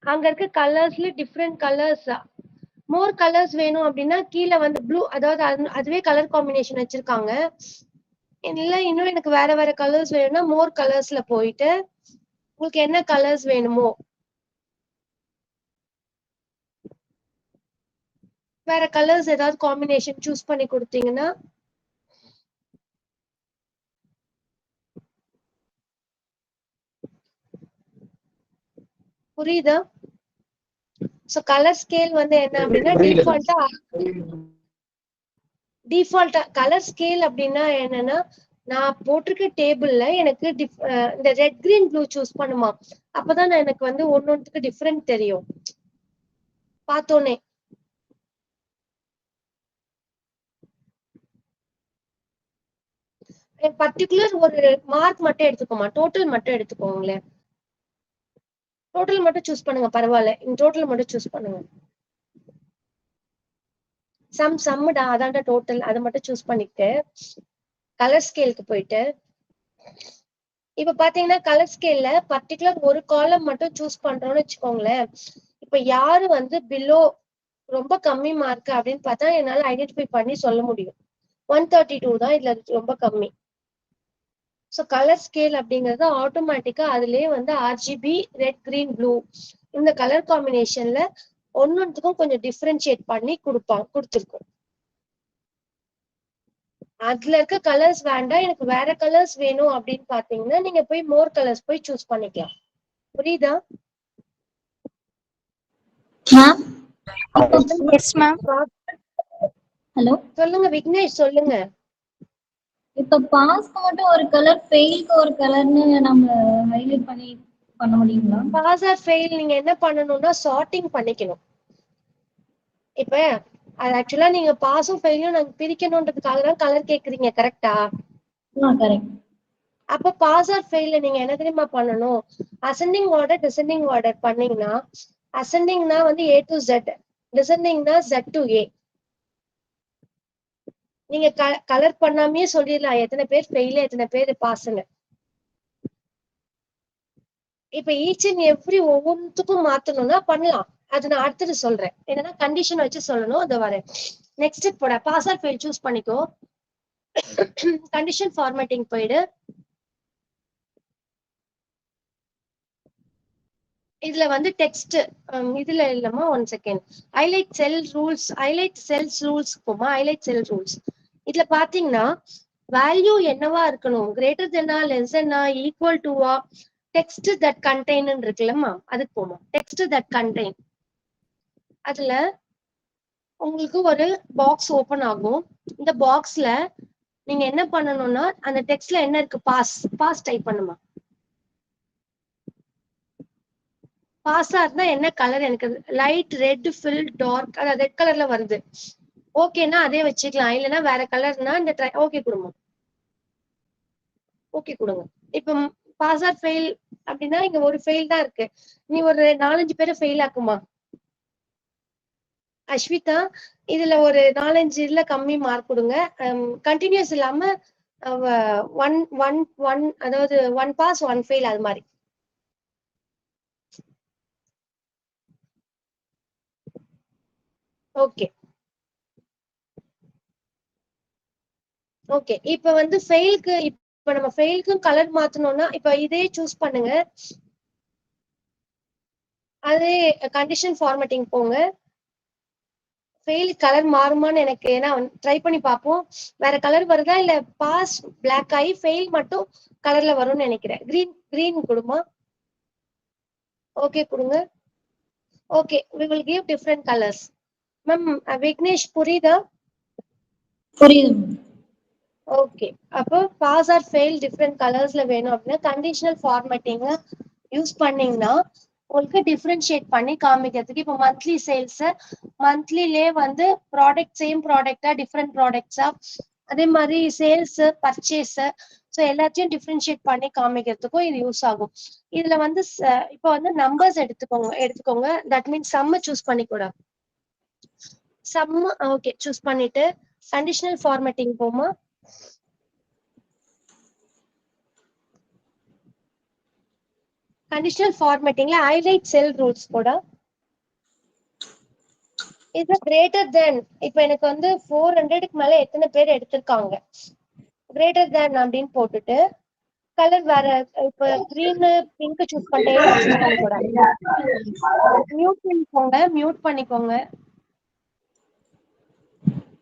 அங்க இருக்க கலர்ஸ்ல டிஃப்ரெண்ட் கலர்ஸ், மோர் கலர்ஸ் வேணும் அப்படின்னா கீழே வந்து ப்ளூ, அதாவது அதுவே கலர் காம்பினேஷன் வச்சிருக்காங்க. இல்ல இன்னும் எனக்கு வேற வேற கலர்ஸ் வேணும்னா மோர் கலர்ஸ்ல போயிட்டு உங்களுக்கு என்ன கலர்ஸ் வேணுமோ வேற கலர்ஸ் ஏதாவது காம்பினேஷன் சூஸ் பண்ணி கொடுத்தீங்கன்னா புரியுதா? சோ கலர் ஸ்கேல் வந்து என்ன அப்படின்னா டிஃபால்ட்டா கலர் ஸ்கேல் அப்படின்னா என்னன்னா, நான் போட்டிருக்க டேபிள்ல எனக்கு இந்த ரெட் கிரீன் ப்ளூ சூஸ் பண்ணுமா, அப்பதான் நான் எனக்கு வந்து ஒன்னொன்னுக்கு டிஃபரெண்ட் தெரியும் பார்த்தோன்னே. பர்டிகுலர் ஒரு மார்க் மட்டும் எடுத்துக்கோமா, டோட்டல் மட்டும் எடுத்துக்கோங்களேன். டோட்டல் மட்டும் சூஸ் பண்ணுங்க, பரவாயில்ல, இந்த டோட்டல் மட்டும் சூஸ் பண்ணுங்க. சம்முடா, அதான்டா டோட்டல், அதை மட்டும் சூஸ் பண்ணிட்டு கலர் ஸ்கேலுக்கு போயிட்டு இப்ப பாத்தீங்கன்னா கலர் ஸ்கேல்ல பர்டிகுலர் ஒரு காலம் மட்டும் சூஸ் பண்றோம்னு வச்சுக்கோங்களேன். இப்ப யாரு வந்து பிலோ ரொம்ப கம்மி மார்க் அப்படின்னு பார்த்தா என்னால ஐடென்டிஃபை பண்ணி சொல்ல முடியும். 132 தான் இதுல ரொம்ப கம்மி. ஸோ கலர் ஸ்கேல் அப்படிங்கிறது ஆட்டோமேட்டிக்கா அதுலயே வந்து RGB, ரெட், கிரீன், ப்ளூ இந்த கலர் காம்பினேஷன்ல ஒன்னொன்றுக்கும் கொஞ்சம் டிஃபரன்ஷியேட் பண்ணி கொடுத்துருக்கோம். அதுல இருக்க கலர்ஸ் வேண்டாம், எனக்கு வேற கலர்ஸ் வேணும் அப்படின்னு பாத்தீங்கன்னா நீங்க போய் மோர் கலர்ஸ் போய் சூஸ் பண்ணிக்கலாம். புரியுதா? Ma'am yes ma'am. ஹலோ, சொல்லுங்க விக்னேஷ், சொல்லுங்க. இப்ப பாஸ்க்கு மட்டும் ஒரு கலர், ஃபெயிலுக்கு ஒரு கலர்னு நம்ம ஹைலைட் பண்ணி பண்ண முடியுங்களா? பாஸ் ஆர் ஃபெயில் நீங்க என்ன பண்ணணும்னா சார்ட்டிங் பண்ணிக்கணும். இப்ப அது ஆக்சுவலா நீங்க பாஸும் ஃபெயிலும் நாங்க பிரிக்கணும்ன்றதுக்காக தான் கலர் கேக்குறீங்க, கரெக்டா? கரெக்ட். அப்ப பாஸ் ஆர் ஃபெயில்ல நீங்க என்ன தெரியுமா பண்ணணும்? அசெண்டிங் ஆர்டர் டிசெண்டிங் ஆர்டர் பண்ணீங்கன்னா, அசெண்டிங்னா வந்து A to Z, டிசெண்டிங்னா Z to A. நீங்க கலர் பண்ணாமே சொல்லிடலாம் எத்தனை பேர் ஃபெயில் எத்தனை பேர் பாஸ்ன்னு. இப்ப ஈச் அண்ட் எவ்ரி ஒவ்வொன்றுத்துக்கும் மாத்தணும்னா பண்ணலாம். அது நான் அடுத்தது சொல்றேன். என்னன்னா கண்டிஷன் வச்சு சொல்லணும். அதை வரேன். நெக்ஸ்ட் போட பாஸ் ஆர் ஃபெயில் சூஸ் பண்ணிக்கோ. கண்டிஷன் ஃபார்மேட்டிங் போயிடு. இதுல வந்து டெக்ஸ்ட் இதுல இல்லமா, 1 second. Highlight cell rules, highlight cells rules போமா, ஹைலைட் செல் ரூல்ஸ். இதுல பாத்தீங்கன்னா வேல்யூ என்னவா இருக்கணும், கிரேட்டர் தென்னா, லெஸ் தென்னா, ஈக்குவல் டுவா, டெக்ஸ்ட் தட் கண்டெயின் இருக்குல்லம்மா, அதுக்கு போமா. டெக்ஸ்ட் தட் கண்டெயின், அதுல உங்களுக்கு ஒரு பாக்ஸ் ஓபன் ஆகும். இந்த பாக்ஸ்ல நீங்க என்ன பண்ணணும்னா அந்த டெக்ஸ்ட்ல என்ன இருக்கு, பாஸ் டைப் பண்ணுமா. பாஸா இருந்தா என்ன கலர், எனக்கு லைட் ரெட் ஃபில் டார்க், அதாவது ரெட் கலர்ல வருது. ஓகேன்னா அதே வச்சுக்கலாம், இல்லைன்னா வேற கலர்னா இந்த ஓகே கொடுங்க. ஓகே கொடுங்க. இப்ப பாஸ் ஆர் ஃபெயில் அப்படின்னா இங்க ஒரு ஃபெயில் தான் இருக்கு. நீ ஒரு 4-5 பேரை ஃபெயில் ஆக்குமா அஸ்விதா. இதுல ஒரு 4-5 இதுல கம்மி மார்க் கொடுங்க. கண்டினியூஸ் இல்லாம ஒன் ஒன் ஒன், அதாவது 1 பாஸ் 1 ஃபெயில், அது மாதிரி. Okay okay. இப்ப வந்து ஃபெயிலுக்கு, இப்ப நம்ம ஃபெயிலுக்கும் கலர் மாத்தணும்னா இப்ப இதே சூஸ் பண்ணுங்க. அதே கண்டிஷன் ஃபார்மேட்டிங் போங்க. ஃபெயில் கலர் மாறுமான்னு எனக்கு, ஏன்னா ட்ரை பண்ணி பார்ப்போம். வேற கலர் வருதா இல்ல பாஸ் பிளாக் ஆகி ஃபெயில் மட்டும் கலர்ல வரும்னு நினைக்கிறேன். கிரீன் கொடுமா. ஓகே கொடுங்க. Okay, we will give different colors. Ma'am Vignesh புரியுதா? புரியுது. ஓகே, அப்போ பாஸ் ஆர் ஃபெயில் டிஃப்ரெண்ட் கலர்ஸ்ல வேணும் அப்படின்னா கண்டிஷனல் ஃபார்மேட்டிங் யூஸ் பண்ணீங்கன்னா உங்களுக்கு டிஃபரன்ஷியேட் பண்ணி காமிக்கிறதுக்கு. இப்போ மந்த்லி சேல்ஸ், மந்த்லிலே வந்து ப்ராடக்ட் சேம் ப்ராடக்டா டிஃப்ரெண்ட் ப்ராடக்ட்ஸா, அதே மாதிரி சேல்ஸ் பர்ச்சேஸ், ஸோ எல்லாத்தையும் டிஃபரன்ஷியேட் பண்ணி காமிக்கிறதுக்கும் இது யூஸ் ஆகும். இதுல வந்து இப்போ வந்து நம்பர்ஸ் எடுத்துக்கோங்க. தட் மீன்ஸ் சம்ம சூஸ் பண்ணிக்கூட. சம்ம ஓகே சூஸ் பண்ணிட்டு கண்டிஷனல் ஃபார்மேட்டிங் போமா. கண்டிஷனல் ஃபார்மேட்டிங்ல ஹைலைட் செல் ரூல்ஸ் கூட. இது கிரேட்டர் தென், இப்போ எனக்கு வந்து 400க்கு மேல எத்தனை பேர் எடுத்திருக்காங்க, கிரேட்டர் தென் அப்படின்னு போட்டுட்டு கலர் வேற. இப்ப கிரீன் பிங்க் சூஸ் பண்ணிட்டேன், சூஸ் பண்ணிக்கூடாது. மியூட் பண்ணிக்கோங்க, மியூட் பண்ணிக்கோங்க.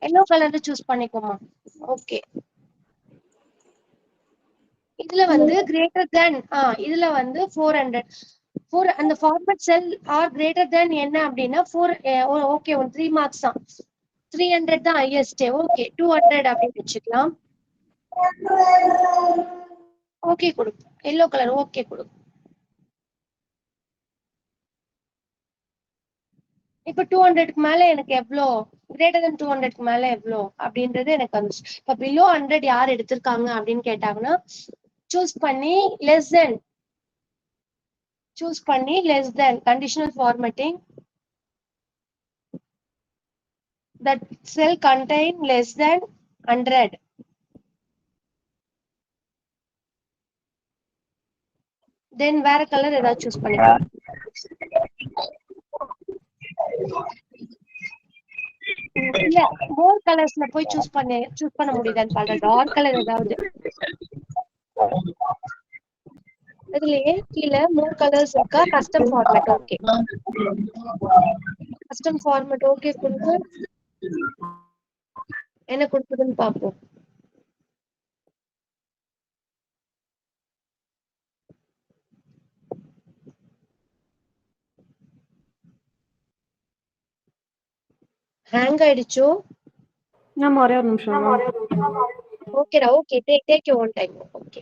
எல்லோ கலர் சூஸ் பண்ணிக்கோமா. ஓகே, இதுல வந்து கிரேட்டர் தென், இதுல வந்து 400 அந்த format cell are greater than என்ன அப்படின்னா 4. ஓகே, 3 மார்க்ஸ் தான். 300 தான் ஹையஸ்ட். ஓகே 200 அப்படின்னு வச்சுக்கலாம். ஓகே கொடு, எல்லோ கலர் ஓகே கொடு. இப்ப 200க்கு மேல எனக்கு எவ்வளோ, கிரேட்டர் தென் 200க்கு மேல எவ்வளோ அப்படின்றது எனக்கு வந்துச்சு. இப்ப பிலோ 100 யார் எடுத்திருக்காங்க அப்படின்னு கேட்டாங்கன்னா சூஸ் பண்ணி லெஸ் தென், சூஸ் பண்ணி less than, conditional formatting that cell contain less than 100. Then வேற கலர் ஏதாவது சூஸ் பண்ணிக்கலாம். இல்ல மோர் கலர்ஸ்ல போய் சூஸ் பண்ண முடியுதான்னு பாருங்க. டார்க் கலர் ஏதாவது இதுலயே கீழே மோர் கலர்ஸ் இருக்கா, custom format. Okay custom format okay கொடுத்து என்ன கொடுக்குதுன்னு பார்ப்போம். ஹேங் ஆயிடுச்சோ? நம்ம ஒரே ஒரு நிமிஷம். ஓகேடா, okay, take you one time. Okay,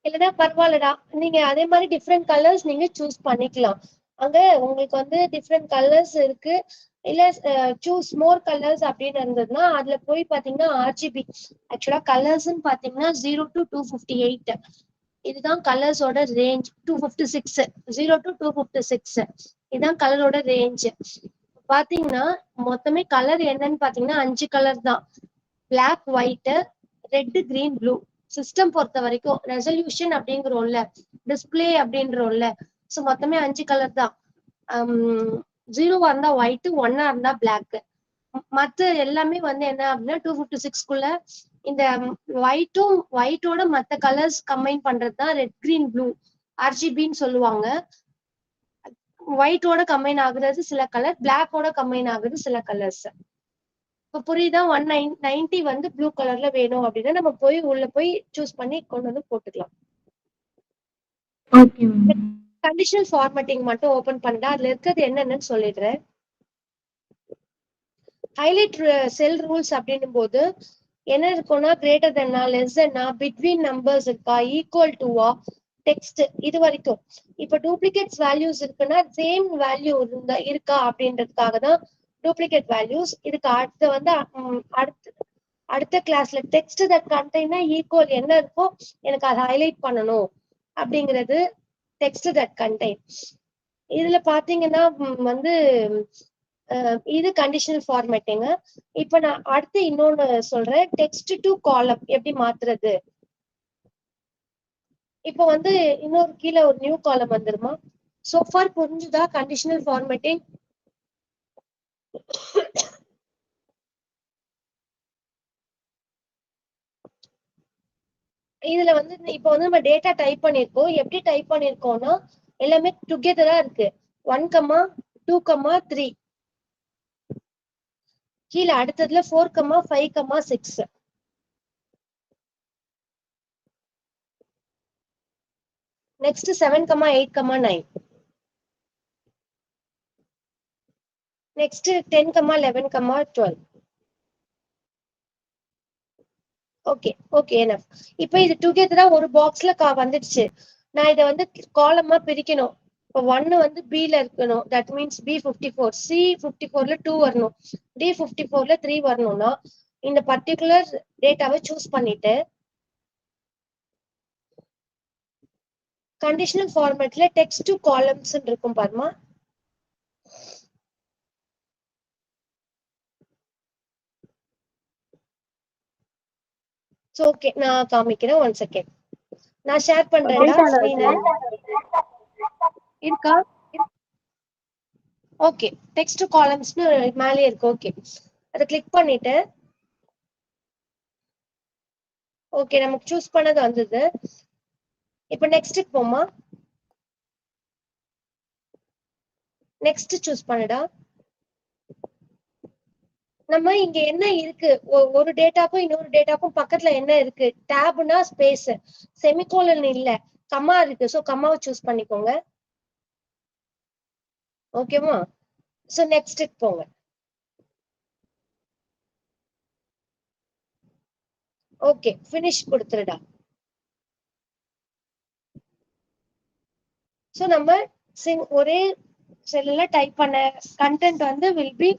இல்லைன்னா பரவாயில்லடா, நீங்க அதே மாதிரி டிஃப்ரெண்ட் கலர்ஸ் நீங்க சூஸ் பண்ணிக்கலாம். அங்க உங்களுக்கு வந்து டிஃப்ரெண்ட் கலர்ஸ் இருக்கு. இல்ல சூஸ் மோர் கலர்ஸ் அப்படின்னு இருந்ததுன்னா அதுல போய் பாத்தீங்கன்னா ஆர்ஜிபி, ஆக்சுவலா கலர்ஸ்ன்னு பாத்தீங்கன்னா 0 to 258, இதுதான் கலர்ஸோட ரேஞ்ச். 256, 0 to 256 இதுதான் கலரோட ரேஞ்ச். பாத்தீங்கன்னா மொத்தமே கலர் என்னன்னு பாத்தீங்கன்னா 5 கலர் தான். Black, white, red, green, blue. System பொறுத்த வரைக்கும் ரெசல்யூஷன் அப்படிங்கிறோம்ல, டிஸ்பிளே அப்படின்றோம்ல, ஸோ மொத்தமே 5 கலர் தான். 0வா இருந்தா ஒயிட், 1ஆ இருந்தா பிளாக். மத்த எல்லாமே வந்து என்ன அப்படின்னா 256க்குள்ள இந்த ஒயிட்டோட மத்த கலர்ஸ் கம்பைன் பண்றதுதான் ரெட், கிரீன், ப்ளூ, ஆர்ஜிபின்னு சொல்லுவாங்க. ஒயிட்டோட கம்பைன் ஆகுறது சில கலர், பிளாக்கோட கம்பைன் ஆகுறது சில கலர்ஸ். இப்ப புரியுதா? 190 வந்து ப்ளூ கலர்ல வேணும் அப்படின்னா நம்ம போய் உள்ள போய் சூஸ் பண்ணி கொண்டு வந்து போட்டுக்கலாம். Okay ma'am. கண்டிஷனல் ஃபார்மேட்டிங் மட்டும் ஓபன் பண்ணா அதுல இருக்கிறது என்னன்னு சொல்லிடுறேன். ஹைலைட் செல் ரூல்ஸ் அப்படின்னும் போது என்ன இருக்கும்னா கிரேட்டர் தென்னா, லெஸ் தென்னா, பிட்வீன் நம்பர்ஸ் இருக்கா, ஈக்குவல் டுவா, டெக்ஸ்ட், இது வரைக்கும். இப்ப டூப்ளிகேட்ஸ் வேல்யூஸ் இருக்குன்னா சேம் வேல்யூ இருக்கா அப்படின்றதுக்காக தான் டூப்ளிகேட் வேல்யூஸ். இதுக்கு அடுத்து வந்து அடுத்த கிளாஸ்ல டெக்ஸ்ட் தட் கண்டெய்னா ஈக்குவல் என்ன இருக்கோ எனக்கு அதை ஹைலைட் பண்ணணும் அப்படிங்கிறது டெக்ஸ்ட் தட் கண்டெய்ன். இதுல பாத்தீங்கன்னா வந்து இது கண்டிஷனல் ஃபார்மேட்டிங். இப்ப நான் அடுத்து இன்னொன்னு சொல்றேன், டெக்ஸ்ட் டு காலம் எப்படி மாத்துறது. இப்போ வந்து இன்னொரு கீழே ஒரு நியூ காலம் வந்துருமா? சோஃபார் புரிஞ்சுதா கண்டிஷனல் ஃபார்மேட்டிங்? இதுல வந்து இப்போ வந்து நம்ம டேட்டா டைப் பண்ணிருக்கோம். எப்படி டைப் பண்ணிருக்கோம்னா எல்லாமே டுகெதரா இருக்கு. 1, 2, 3. கீழே அடுத்ததுல 4, 5, 6. Next 7, 8, 9. Next 10, 11, 12. Okay, okay enough. இப்போ இது டுகெதரா ஒரு பாக்ஸ்ல வந்துடுச்சு. நான் இதை வந்து காலமா பிரிக்கணும். இப்போ 1 வந்து பில இருக்கணும், தட் மீன்ஸ் B54, C54ல 2 வரணும், D54ல 3 வரணும்னா இந்த பர்டிகுலர் டேட்டாவை சூஸ் பண்ணிட்டு கண்டிஷனல் ஃபார்மேட்ல டெக்ஸ்ட் டு காலம்ஸ் இருக்கும் பாருமா. சோ ஓகே, நான் காமிக்கிறேன், 1 செகண்ட். நான் ஷேர் பண்றேன்டா ஸ்கிரீனை. இருக்கா? ஓகே, டெக்ஸ்ட் காலம்ஸ்னு மேலே இருக்கு. ஓகே, அதை கிளிக் பண்ணிட்டு ஓகே நமக்கு சூஸ் பண்ணது வந்தது. இப்போ நெக்ஸ்ட் போமா. நெக்ஸ்ட் சூஸ் பண்ணுடா. நம்ம இங்க என்ன இருக்கு, ஒரு டேட்டாக்கும் இன்னொரு டேட்டாக்கும் பக்கத்துல என்ன இருக்கு? டேப்னா ஸ்பேஸ், செமிகோலன் இல்ல, கம்மா இருக்கு. சோ கம்மாவை சூஸ் பண்ணிக்கோங்க. ஓகேவா? சோ நெக்ஸ்ட் போங்க. ஓகே, ஃபினிஷ் கொடுத்துருடா. சோ நம்ம ஒரே செல்லுல டைப் பண்ண கண்டென்ட் வந்து வில் பி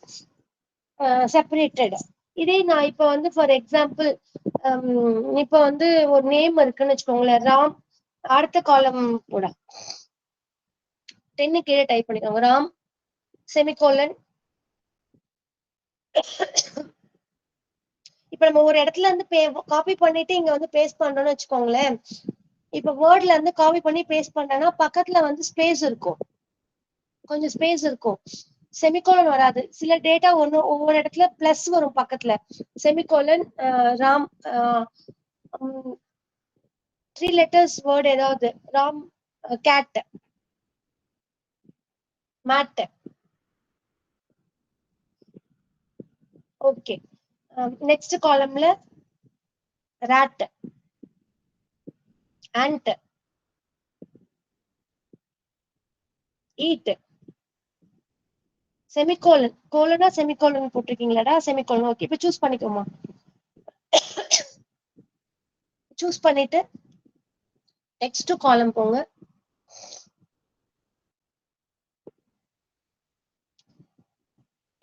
செப்பரேட்டட். இதே நான் இப்ப வந்து ஃபார் எக்ஸாம்பிள் இப்ப வந்து ஒரு நேம் இருக்குன்னு வச்சுக்கோங்களேன், ராம். அடுத்த காலம் போட 10 கீழே டைப் பண்ணிக்கோங்க, ராம் செமிகோலன். இப்ப நம்ம ஒரு இடத்துல இருந்து காப்பி பண்ணிட்டு இங்க வந்து பேஸ்ட் பண்றோம்னு வச்சுக்கோங்களேன். இப்ப வேர்ட்ல இருந்து காப்பி பண்ணி பேஸ்ட் பண்றேன்னா பக்கத்துல வந்து ஸ்பேஸ் இருக்கும், கொஞ்சம் ஸ்பேஸ் இருக்கும், செமிகோலன் வராது. சில டேட்டா ஒவ்வொரு இடத்துல பிளஸ் வரும் பக்கத்துல. செமிகோலன், ராம், 3 letters வேர்ட் ஏதாவது, ram, cat, mat. Okay, next காலம்ல ராட், ஆண்ட், ஈட், செமிகோலன். கோலனா செமிகோலன் போட்டிருக்கீங்களாடா? செமிகோலன். ஓகே, இப்ப சூஸ் பண்ணிக்கோமா. சூஸ் பண்ணிட்டு நெக்ஸ்ட் காலம் போங்க.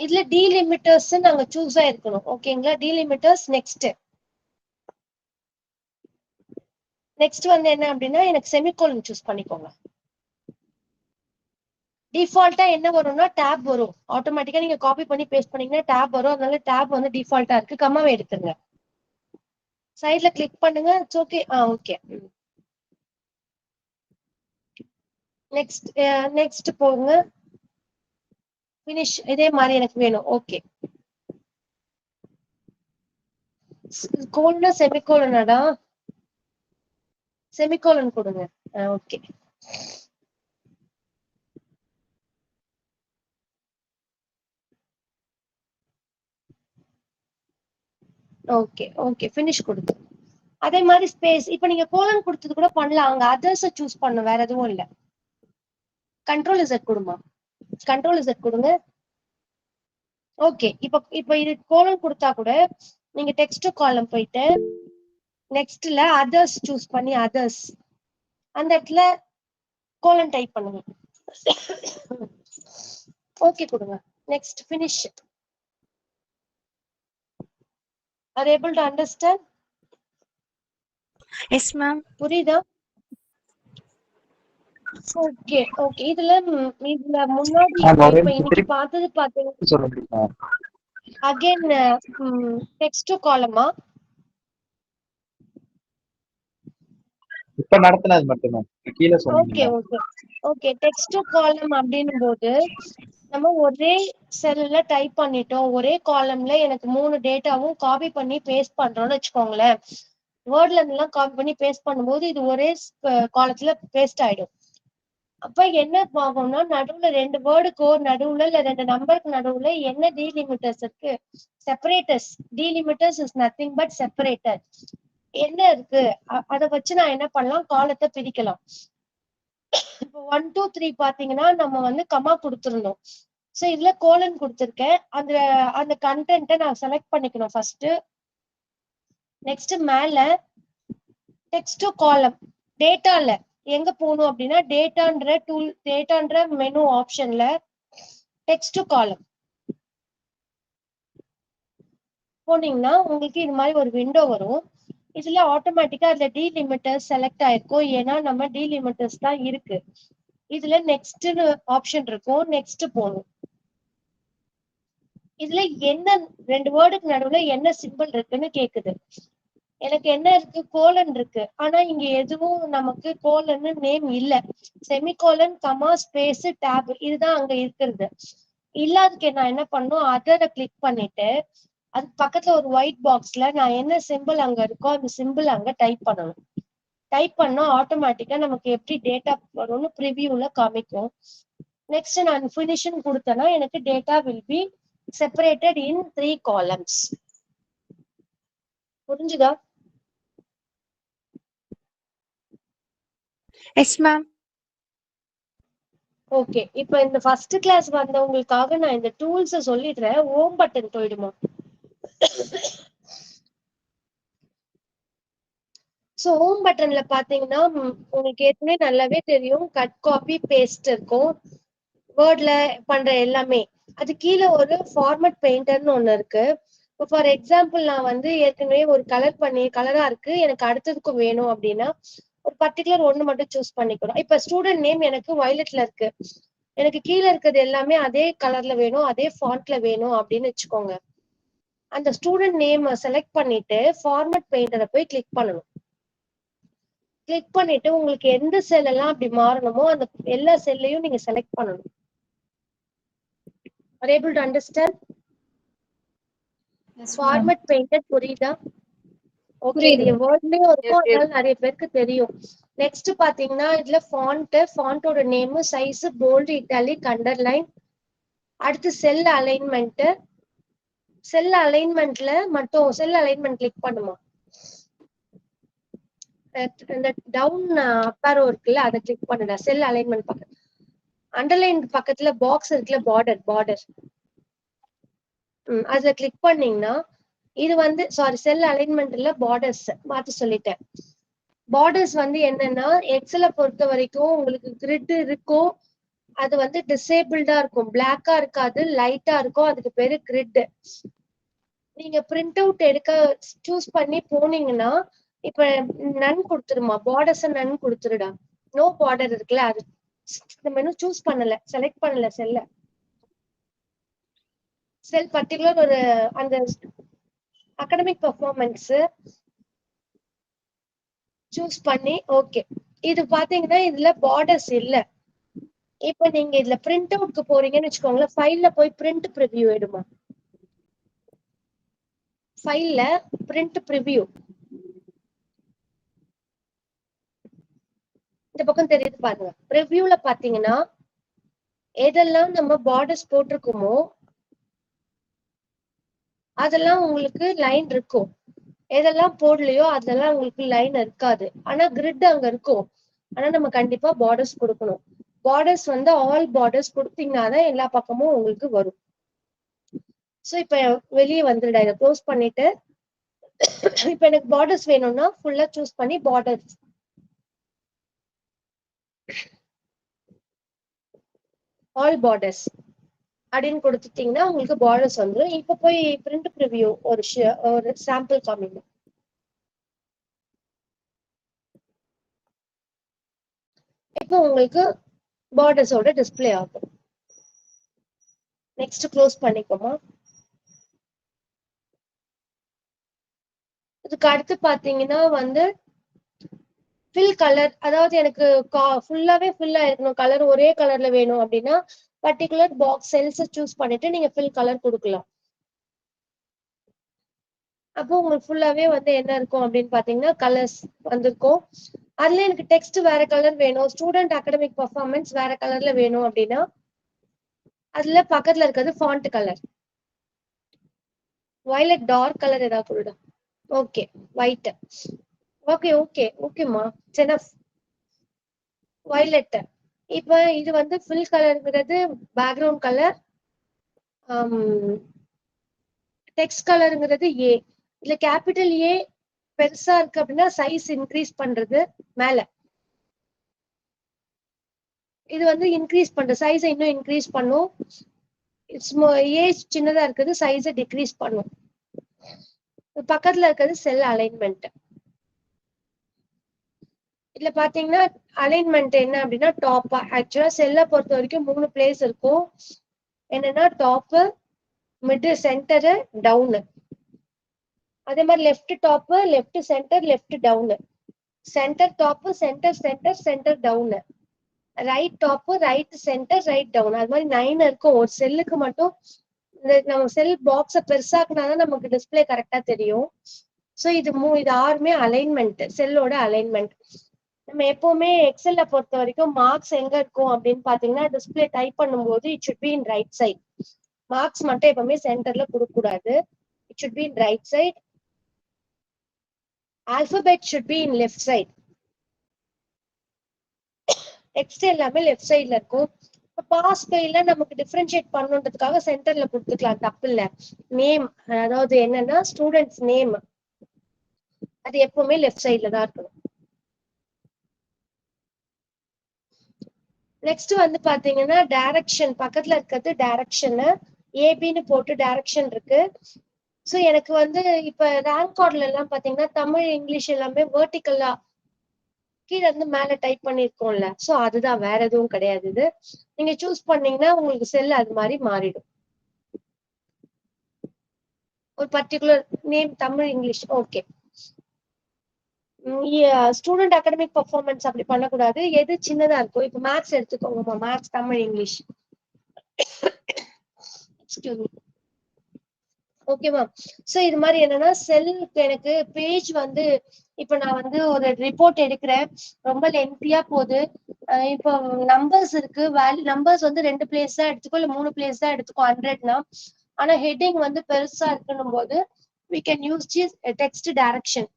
இதுல டீலிமிட்டர்ஸ் நாங்க சூஸ் ஆயிருக்கணும். ஓகேங்களா? டீலிமிட்டர்ஸ் நெக்ஸ்ட் வந்து என்ன அப்படின்னா எனக்கு செமிகோலன் சூஸ் பண்ணிக்கோங்க. டிஃபால்ட்டா என்ன வரும்னா டேப் வரும். ஆட்டோமேட்டிக்கா நீங்க காப்பி பண்ணி பேஸ்ட் பண்ணீங்கன்னா டேப் வரும். அதனால டேப் வந்து டிஃபால்ட்டா இருக்கு. கம்மாவை எடுத்துங்க. சைட்ல கிளிக் பண்ணுங்க. It's okay. ஓகே. நெக்ஸ்ட் போங்க. ஃபினிஷ். இதே மாதிரி எனக்கு வேணும். ஓகே. கோல்னா செமிகோலனடா? செமிகோலன் கொடுங்க. ஓகே. ஓகே ஓகே ஃபினிஷ் கொடுத்து அதே மாதிரி ஸ்பேஸ். இப்ப நீங்க கோலன் கொடுத்தது கூட பண்ணலாம். அங்க அதர்ஸ் சூஸ் பண்ணும். வேற எதுவும் இல்ல. கண்ட்ரோல் இசட் கொடுமா. கண்ட்ரோல் இசட் கொடுங்க. ஓகே. இப்ப இது கோலன் கொடுத்தா கூட நீங்க டெக்ஸ்ட் காலம் போயிட்டு நெக்ஸ்ட்ல அதர்ஸ் சூஸ் பண்ணி அதர்ஸ் அந்த இடத்துல கோலன் டைப் பண்ணுங்க. ஓகே கொடுங்க. Next finish. Are you able to understand? Yes, ma'am. புரியுதா? Okay okay. இதுல முன்னாடி இப்ப இன்னைக்கு பார்த்தது பாத்தீங்கன்னா அகைன் டெக்ஸ்ட் காலமா இப்ப நடத்தினது மட்டும்தான் கீழே ஓகே சொன்னீங்க. Okay okay. டெக்ஸ்ட் காலம் அப்படின்னும் போது நம்ம ஒரே செல்ல டைப் பண்ணிட்டோம். ஒரே காலம்ல எனக்கு 3 டேட்டாவும் காப்பி பண்ணி பேஸ்ட் பண்றோம்னு வச்சுக்கோங்களேன். வேர்ட்ல இருந்தெல்லாம் காப்பி பண்ணி பேஸ்ட் பண்ணும்போது இது ஒரே காலத்துல பேஸ்ட் ஆயிடும். அப்ப என்ன ஆகும்னா நடுவுல 2 வேர்டுக்கோ நடுவுல இல்ல 2 நம்பருக்கு நடுவுல என்ன டீலிமிட்டர்ஸ் இருக்கு? Separators. Delimiters is nothing but separator. என்ன இருக்கு? அதை வச்சு நான் என்ன பண்ணலாம்? காலத்தை பிரிக்கலாம். இப்போ 1 2 3 பாத்தீங்கன்னா நம்ம வந்து கமா கொடுத்துருந்தோம். சோ இதுல கோலன் கொடுத்துருக்கேன். அந்த கண்டென்ட்டை நான் செலக்ட் பண்ணிக்கணும் ஃபர்ஸ்ட். நெக்ஸ்ட் மேல டெக்ஸ்ட் காலம் டேட்டால எங்க போகணும் அப்படின்னா டேட்டான்ற மெனு ஆப்ஷன்ல டெக்ஸ்ட் காலம் போனீங்கன்னா உங்களுக்கு இது மாதிரி ஒரு விண்டோ வரும். இதுல ஆட்டோமேட்டிக்கா அதுல டீலிமிட்டர்ஸ் செலக்ட் ஆயிருக்கும். ஏன்னா நம்ம டீலிமிட்டர்ஸ் தான் இருக்கு. இதுல நெக்ஸ்ட் ஆப்ஷன் இருக்கும். நெக்ஸ்ட் போகணும். இதுல என்ன 2 வேர்டுக்கு நடுவுல என்ன சிம்பிள் இருக்குன்னு கேக்குது. எனக்கு என்ன இருக்கு? கோலன் இருக்கு. ஆனா இங்க எதுவும் நமக்கு கோலன் நேம் இல்ல. செமிகோலன் கமா ஸ்பேஸ் டேப் இதுதான் அங்க இருக்கிறது. இல்லாததுக்கு நான் என்ன பண்ணும்? அதரை கிளிக் பண்ணிட்டு அதுக்கு பக்கத்துல ஒரு ஒயிட் பாக்ஸ்ல நான் என்ன சிம்பிள் அங்க இருக்கோ அந்த சிம்பிள் அங்க டைப் பண்ணணும். டைப் பண்ணா ஆட்டோமேட்டிக்கா நமக்கு எப்படி டேட்டா வரும்னு ப்ரிவியூல காமிக்கும். நெக்ஸ்ட் நான் ஃபினிஷன் கொடுத்தேன்னா எனக்கு data will be separated in 3 columns. புரிஞ்சுதா? Yes, ma'am. ஓகே. இப்ப இந்த ஃபர்ஸ்ட் கிளாஸ் வந்தவங்களுக்காக நான் இந்த டூல்ஸ் சொல்லிடுறேன். ஹோம் பட்டன் போயிடுமா? சோ ஹோம் பட்டன்ல பாத்தீங்கன்னா உங்களுக்கு ஏற்கனவே நல்லாவே தெரியும். கட் காப்பி பேஸ்ட் இருக்கும். வேர்ட்ல பண்ற எல்லாமே. அது கீழே ஒரு ஃபார்மட் பெயிண்டர்னு ஒண்ணு இருக்கு. இப்போ ஃபார் எக்ஸாம்பிள் நான் வந்து ஏற்கனவே ஒரு கலரா இருக்கு. எனக்கு அடுத்ததுக்கும் வேணும் அப்படின்னா ஒரு பர்டிகுலர் ஒண்ணு மட்டும் சூஸ் பண்ணிக்கணும். இப்ப ஸ்டூடெண்ட் நேம் எனக்கு வயலட்ல இருக்கு. எனக்கு கீழே இருக்கிறது எல்லாமே அதே கலர்ல வேணும், அதே ஃபாண்ட்ல வேணும் அப்படின்னு வச்சுக்கோங்க. அந்த ஸ்டூடெண்ட் நேம் செலக்ட் பண்ணிட்டு ஃபார்மட் பெயிண்டரை போய் கிளிக் பண்ணணும். கிளிக் பண்ணிட்டு உங்களுக்கு எந்த செல் எல்லாம் அப்படி மாறணுமோ அந்த எல்லா செல்லையும் நீங்க செலக்ட் பண்ணணும். Are able to understand? Format painter புரியுதா? ஓகே. இது வேர்ட்லயும் இருக்கும். அதனால நிறைய பேருக்கு தெரியும். நெக்ஸ்ட் பாத்தீங்கன்னா இதுல ஃபாண்டோட name, size, bold, italic, underline. அடுத்து செல் அலைன்மெண்ட்ல மட்டும் செல் அலைன்மெண்ட் கிளிக் பண்ணுமா. இந்த டவுன் அப்பாரோ இருக்குல்ல அதை கிளிக் பண்ணுடா. செல் அலைன்மெண்ட் பக்கத்துல அண்டர்லைன் பக்கத்துல பாக்ஸ் இருக்குல்ல பார்டர் அதுல கிளிக் பண்ணீங்கன்னா இது வந்து செல் அலைன்மெண்ட்ல பார்டர்ஸ் மாத்தி சொல்லிட்டேன். பார்டர்ஸ் வந்து என்னன்னா எக்ஸலை பொறுத்த வரைக்கும் உங்களுக்கு கிரிட் இருக்கும், அது வந்து டிசேபிள்டா இருக்கும், பிளாக்கா இருக்காது, லைட்டா இருக்கும், அதுக்கு பேரு கிரிட். நீங்க பிரிண்ட் அவுட் எடுக்க சூஸ் பண்ணி போனீங்கன்னா இப்ப நன் கொடுத்துருமா, பார்டர்ஸ் நன் கொடுத்துருடா. நோ பார்டர் இருக்குல்ல, அது நம்ம இன்னும் சூஸ் பண்ணல, செலக்ட் பண்ணல செல் பர்டிகுலர் ஒரு அந்த அகாடமிக் பெர்ஃபார்மன்ஸ் சூஸ் பண்ணி ஓகே. இது பாத்தீங்கன்னா இதுல பார்டர்ஸ் இல்ல. இப்ப நீங்க இதுல பிரிண்ட் அவுட்க்கு போறீங்கன்னு வச்சுக்கோங்களேன், ஃபைல்ல போய் பிரிண்ட் ப்ரிவ்யூ எடுமா. ஃபைல்ல பிரிண்ட் ப்ரிவ்யூ இந்த பக்கம் தெரியுது பாருங்க. ப்ரிவ்யூல பாத்தீங்கன்னா எதெல்லாம் நம்ம பார்டர்ஸ் போட்டிருக்கோமோ அதெல்லாம் உங்களுக்கு லைன் இருக்கும், எதெல்லாம் போடலையோ அதெல்லாம் உங்களுக்கு லைன் இருக்காது. ஆனா கிரிட் அங்க இருக்கும், ஆனா நம்ம கண்டிப்பா பார்டர்ஸ் கொடுக்கணும். பார்டர்ஸ் வந்து ஆல் பார்டர்ஸ் கொடுத்தீங்கன்னாதான் எல்லா பக்கமும் உங்களுக்கு வரும். சோ இப்ப வெளியே வந்துடுடா, இதை க்ளோஸ் பண்ணிட்டு இப்ப எனக்கு பார்டர்ஸ் வேணும்னா ஃபுல்லா சூஸ் பண்ணி பார்டர்ஸ் ஆல் பார்டர்ஸ் அப்படின்னு கொடுத்துட்டீங்கன்னா உங்களுக்கு பார்டர்ஸ் வந்துடும். இப்ப போய் பிரிண்ட் ப்ரிவ்யூ ஒரு சாம்பிள் காமிங்க. இப்போ உங்களுக்கு பார்டர்ஸோட டிஸ்பிளே ஆகும். நெக்ஸ்ட் க்ளோஸ் பண்ணிக்கோமா. இதுக்கு அடுத்து பாத்தீங்கன்னா வந்து ஃபில் கலர், அதாவது எனக்கு ஃபுல்லாவே ஃபில் ஆயிருக்கணும், கலர் ஒரே கலர்ல வேணும் அப்படின்னா பர்டிகுலர் பாக்ஸ் செல்ஸ் சூஸ் பண்ணிட்டு நீங்க ஃபில் கலர் கொடுக்கலாம். அப்போ உங்களுக்கு ஃபுல்லாவே வந்து என்ன இருக்கும் அப்படின்னு பாத்தீங்கன்னா கலர்ஸ் வந்திருக்கும். அதுல எனக்கு டெக்ஸ்ட் வேற கலர் வேணும், ஸ்டூடெண்ட் அகாடமிக் பெர்ஃபார்மன்ஸ் வேற கலர்ல வேணும் அப்படின்னா அதுல பக்கத்துல இருக்கிறது font colour. Violet dark colour ஏதாவது கொடுடா. Okay white. ஓகேமா செனஃப். வயலட். இப்ப இது வந்து ஃபில் கலர்ங்கிறது பேக்ரவுண்ட் கலர், டெக்ஸ்ட் கலருங்கிறது ஏ. இதுல கேபிட்டல் ஏ பெருசா இருக்கு அப்படின்னா சைஸ் இன்க்ரீஸ் பண்றது மேல, இது வந்து இன்க்ரீஸ் பண்ற சைஸை இன்னும் இன்க்ரீஸ் பண்ணும். ஏ சின்னதா இருக்குது, சைஸை டிக்ரீஸ் பண்ணும். பக்கத்துல இருக்கிறது செல் அலைன்மெண்ட். இதுல பாத்தீங்கன்னா அலைன்மெண்ட் என்ன அப்படின்னா டாப். ஆக்சுவலா செல்லை பொறுத்த வரைக்கும் 3 பிளேஸ் இருக்கும். என்னன்னா டாப், மிட், சென்டரு, டவுனு. அதே மாதிரி left top, left centre, left down, centre top, centre centre, centre down, right top, right centre, right down. அது மாதிரி 9 இருக்கும். ஒரு செல்லுக்கு மட்டும் நம்ம செல் பாக்ஸ பெருசாக்குனாதான் நமக்கு டிஸ்பிளே கரெக்டா தெரியும். சோ இது 6மே அலைன்மெண்ட், செல்லோட அலைன்மெண்ட். நம்ம எப்பவுமே எக்ஸல்ல பொறுத்த வரைக்கும் மார்க்ஸ் எங்க இருக்கும் அப்படின்னு பாத்தீங்கன்னா டிஸ்பிளே டைப் பண்ணும்போது it should be in right side. Marks மட்டும் எப்பவுமே சென்டர்ல கொடுக்க கூடாது. It should be in right side. Alphabet should be in left side. Text எல்லாமே லெஃப்ட் சைட்ல இருக்கும். பாஸ் ஃபெயில நமக்கு டிஃபரன்ஷியேட் பண்ணுன்றதுக்காக சென்டர்ல கொடுத்துக்கலாம், தப்பு இல்ல. நேம், அதாவது என்னன்னா ஸ்டூடெண்ட்ஸ் நேம், அது எப்பவுமே லெஃப்ட் சைட்ல தான் இருக்கணும். நெக்ஸ்ட் வந்து பாத்தீங்கன்னா டைரக்ஷன், பக்கத்துல இருக்கிறது டைரக்ஷன், ஏபின்னு போட்டு டைரக்ஷன் இருக்கு. சோ எனக்கு வந்து இப்ப ரேங்க் கார்டுல எல்லாம் பாத்தீங்கன்னா தமிழ் இங்கிலீஷ் எல்லாமே வெர்டிகல்லா கீழே இருந்து மேல டைப் பண்ணிருக்கோம்ல, சோ அதுதான், வேற எதுவும் கிடையாது. இது நீங்க சூஸ் பண்ணீங்கன்னா உங்களுக்கு செல் அது மாதிரி மாறிடும். ஒரு particular name Tamil English. Okay. Student academic performance அப்படி பண்ணக்கூடாது. எது சின்னதா இருக்கும், இப்ப மேத்ஸ் எடுத்துக்கோங்கம்மா, மேத்ஸ் தமிழ் இங்கிலீஷ். ஓகேவா. சோ இது மாதிரி என்னன்னா செல்லுக்கு எனக்கு பேஜ் வந்து இப்ப நான் வந்து ஒரு ரிப்போர்ட் எடுக்கிறேன், ரொம்ப லென்த்தியா போகுது. இப்போ நம்பர்ஸ் இருக்கு, வேல்யூ நம்பர்ஸ் வந்து 2 பிளேஸ் தான் எடுத்துக்கோ இல்ல 3 பிளேஸ் தான் எடுத்துக்கோ 100னா. ஆனா ஹெட்டிங் வந்து பெருசா இருக்கணும் போது we can use text direction.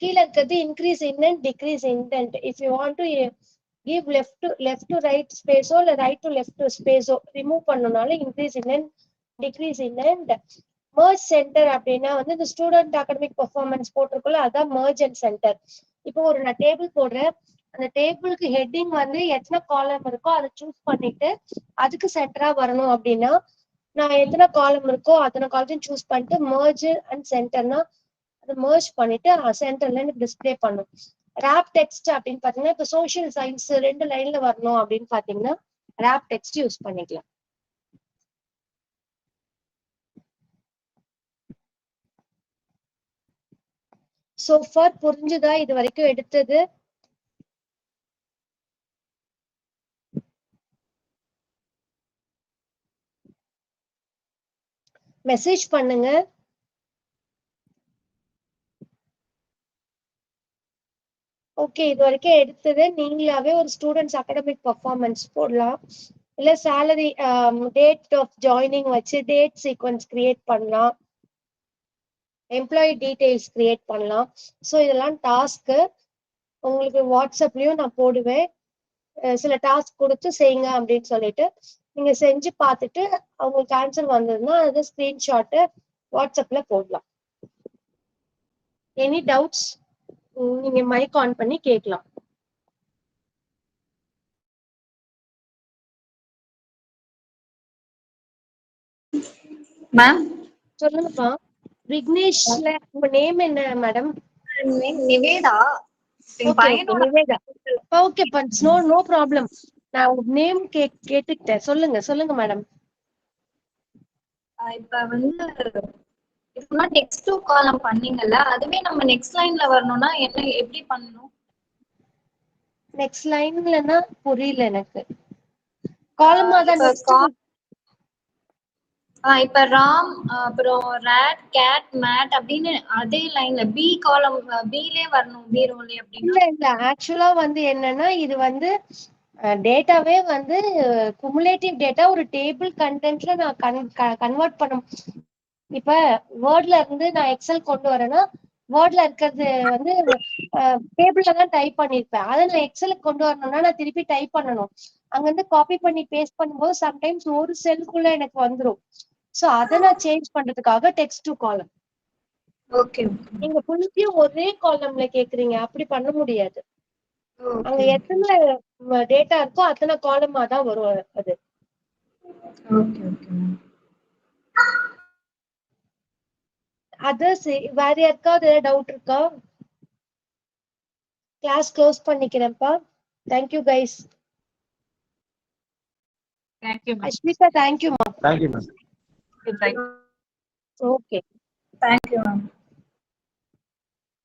கீழே இருக்கிறது increase indent, decrease indent. If you want to give left to right ஸ்பேஸோ இல்ல ரைட் டு லெஃப்ட் ஸ்பேஸோ ரிமூவ் பண்ணனாலும் increase indent, decrease indent, merge center அப்படின்னா வந்து இந்த ஸ்டூடெண்ட் அகாடமிக் பெர்ஃபார்மன்ஸ் போட்டிருக்கோம்ல அதான் merge and center. இப்போ ஒரு நான் டேபிள் போடுறேன், அந்த டேபிளுக்கு ஹெட்டிங் வந்து எத்தனை காலம் இருக்கோ அதை சூஸ் பண்ணிட்டு அதுக்கு சென்டரா வரணும் அப்படின்னா நான் எத்தனை காலம் இருக்கோ அத்தனை காலத்தையும் சூஸ் பண்ணிட்டு merge and centerனா அதை merge பண்ணிட்டு சென்டர்ல எனக்கு டிஸ்பிளே பண்ணும். ரேப் டெக்ஸ்ட் அப்படின்னு பாத்தீங்கன்னா இப்போ சோசியல் சயின்ஸ் 2 லைன்ல வரணும் அப்படின்னு பாத்தீங்கன்னா ரேப் டெக்ஸ்ட் யூஸ் பண்ணிக்கலாம். So far புரிஞ்சுதா இது வரைக்கும் எடுத்தது? மெசேஜ் பண்ணுங்க. ஓகே, இது வரைக்கும் எடுத்தது நீங்களாவே ஒரு ஸ்டூடெண்ட்ஸ் அகாடமிக் பெர்ஃபார்மன்ஸ் போடலாம், இல்ல சேலரி டேட் ஆஃப் ஜாயினிங் வச்சு டேட் சீக்வன்ஸ் கிரியேட் பண்ணலாம், எம்ப்ளாயி டீடைல்ஸ் கிரியேட் பண்ணலாம். ஸோ இதெல்லாம் டாஸ்க்கு உங்களுக்கு வாட்ஸ்அப்லயும் நான் போடுவேன். சில டாஸ்க் கொடுத்து செய்யுங்க அப்படின்னு சொல்லிட்டு நீங்க செஞ்சு பார்த்துட்டு அவங்களுக்கு ஆன்சர் வந்ததுன்னா அதை ஸ்கிரீன்ஷாட்டு வாட்ஸ்அப்ல போடலாம். எனி டவுட்ஸ் நீங்க மைக் ஆன் பண்ணி கேட்கலாம். மேம் சொல்லுங்கப்பா. விக்னேஷ்ல உங்க நேம் என்ன madam? Nivetha. Nivetha. Okay no problem. நான் உங்க நேம் கேட்டுக்கிட்டேன். சொல்லுங்க மேடம். இப்ப வந்து இதுக்குன்னா டெக்ஸ்ட் டு காலம் பண்ணீங்கல்ல, அதுவே நம்ம நெக்ஸ்ட் லைன்ல வரணும்னா என்ன எப்படி பண்ணணும்? நெக்ஸ்ட் லைன்லனா புரியல எனக்கு. காலமா தான் இப்ப ராம் அப்புறம் ரேட் கேட் மேட் அப்படின்னு அதே லைன்ல பி காலம் பிலே வரணும், பி ரோலே அப்படின்னா. இல்ல ஆக்சுவலா வந்து என்னன்னா இது வந்து டேட்டாவே வந்து குமுலேட்டிவ் டேட்டா ஒரு டேபிள் கண்டென்ட்ல நான் கன்வெர்ட் பண்ண. இப்ப வேர்ட்ல இருந்து நான் எக்ஸல் கொண்டு வரேன்னா வேர்ட்ல இருக்கிறது வந்து டேபிள்ல தான் டைப் பண்ணிருப்பேன். அதை நான் எக்ஸலுக்கு கொண்டு வரணும்னா நான் திருப்பி டைப் பண்ணணும். அங்க இருந்து காப்பி பண்ணி பேஸ்ட் பண்ணும்போது சம்டைம்ஸ் ஒரு செல்குள்ள எனக்கு வந்துரும். சோ அதை நான் சேஞ்ச் பண்றதுக்காக டெக்ஸ்ட் டு காலம். ஓகே, நீங்க ஃபுல்லியும் ஒரே காலம்ல கேக்குறீங்க, அப்படி பண்ண முடியாது. அங்க எத்தனை டேட்டா இருக்கோ அத்தனை காலமா தான் வரும் அது. Okay okay. அதர்ஸ் வேற யாருக்காவது டவுட் இருக்கா? கிளாஸ் க்ளோஸ் பண்ணிக்கிறேன்ப்பா. Thank you guys. Thank you ma'am. Asmita thank you மா. Thank you ma'am. Good night. Okay thank you ma'am.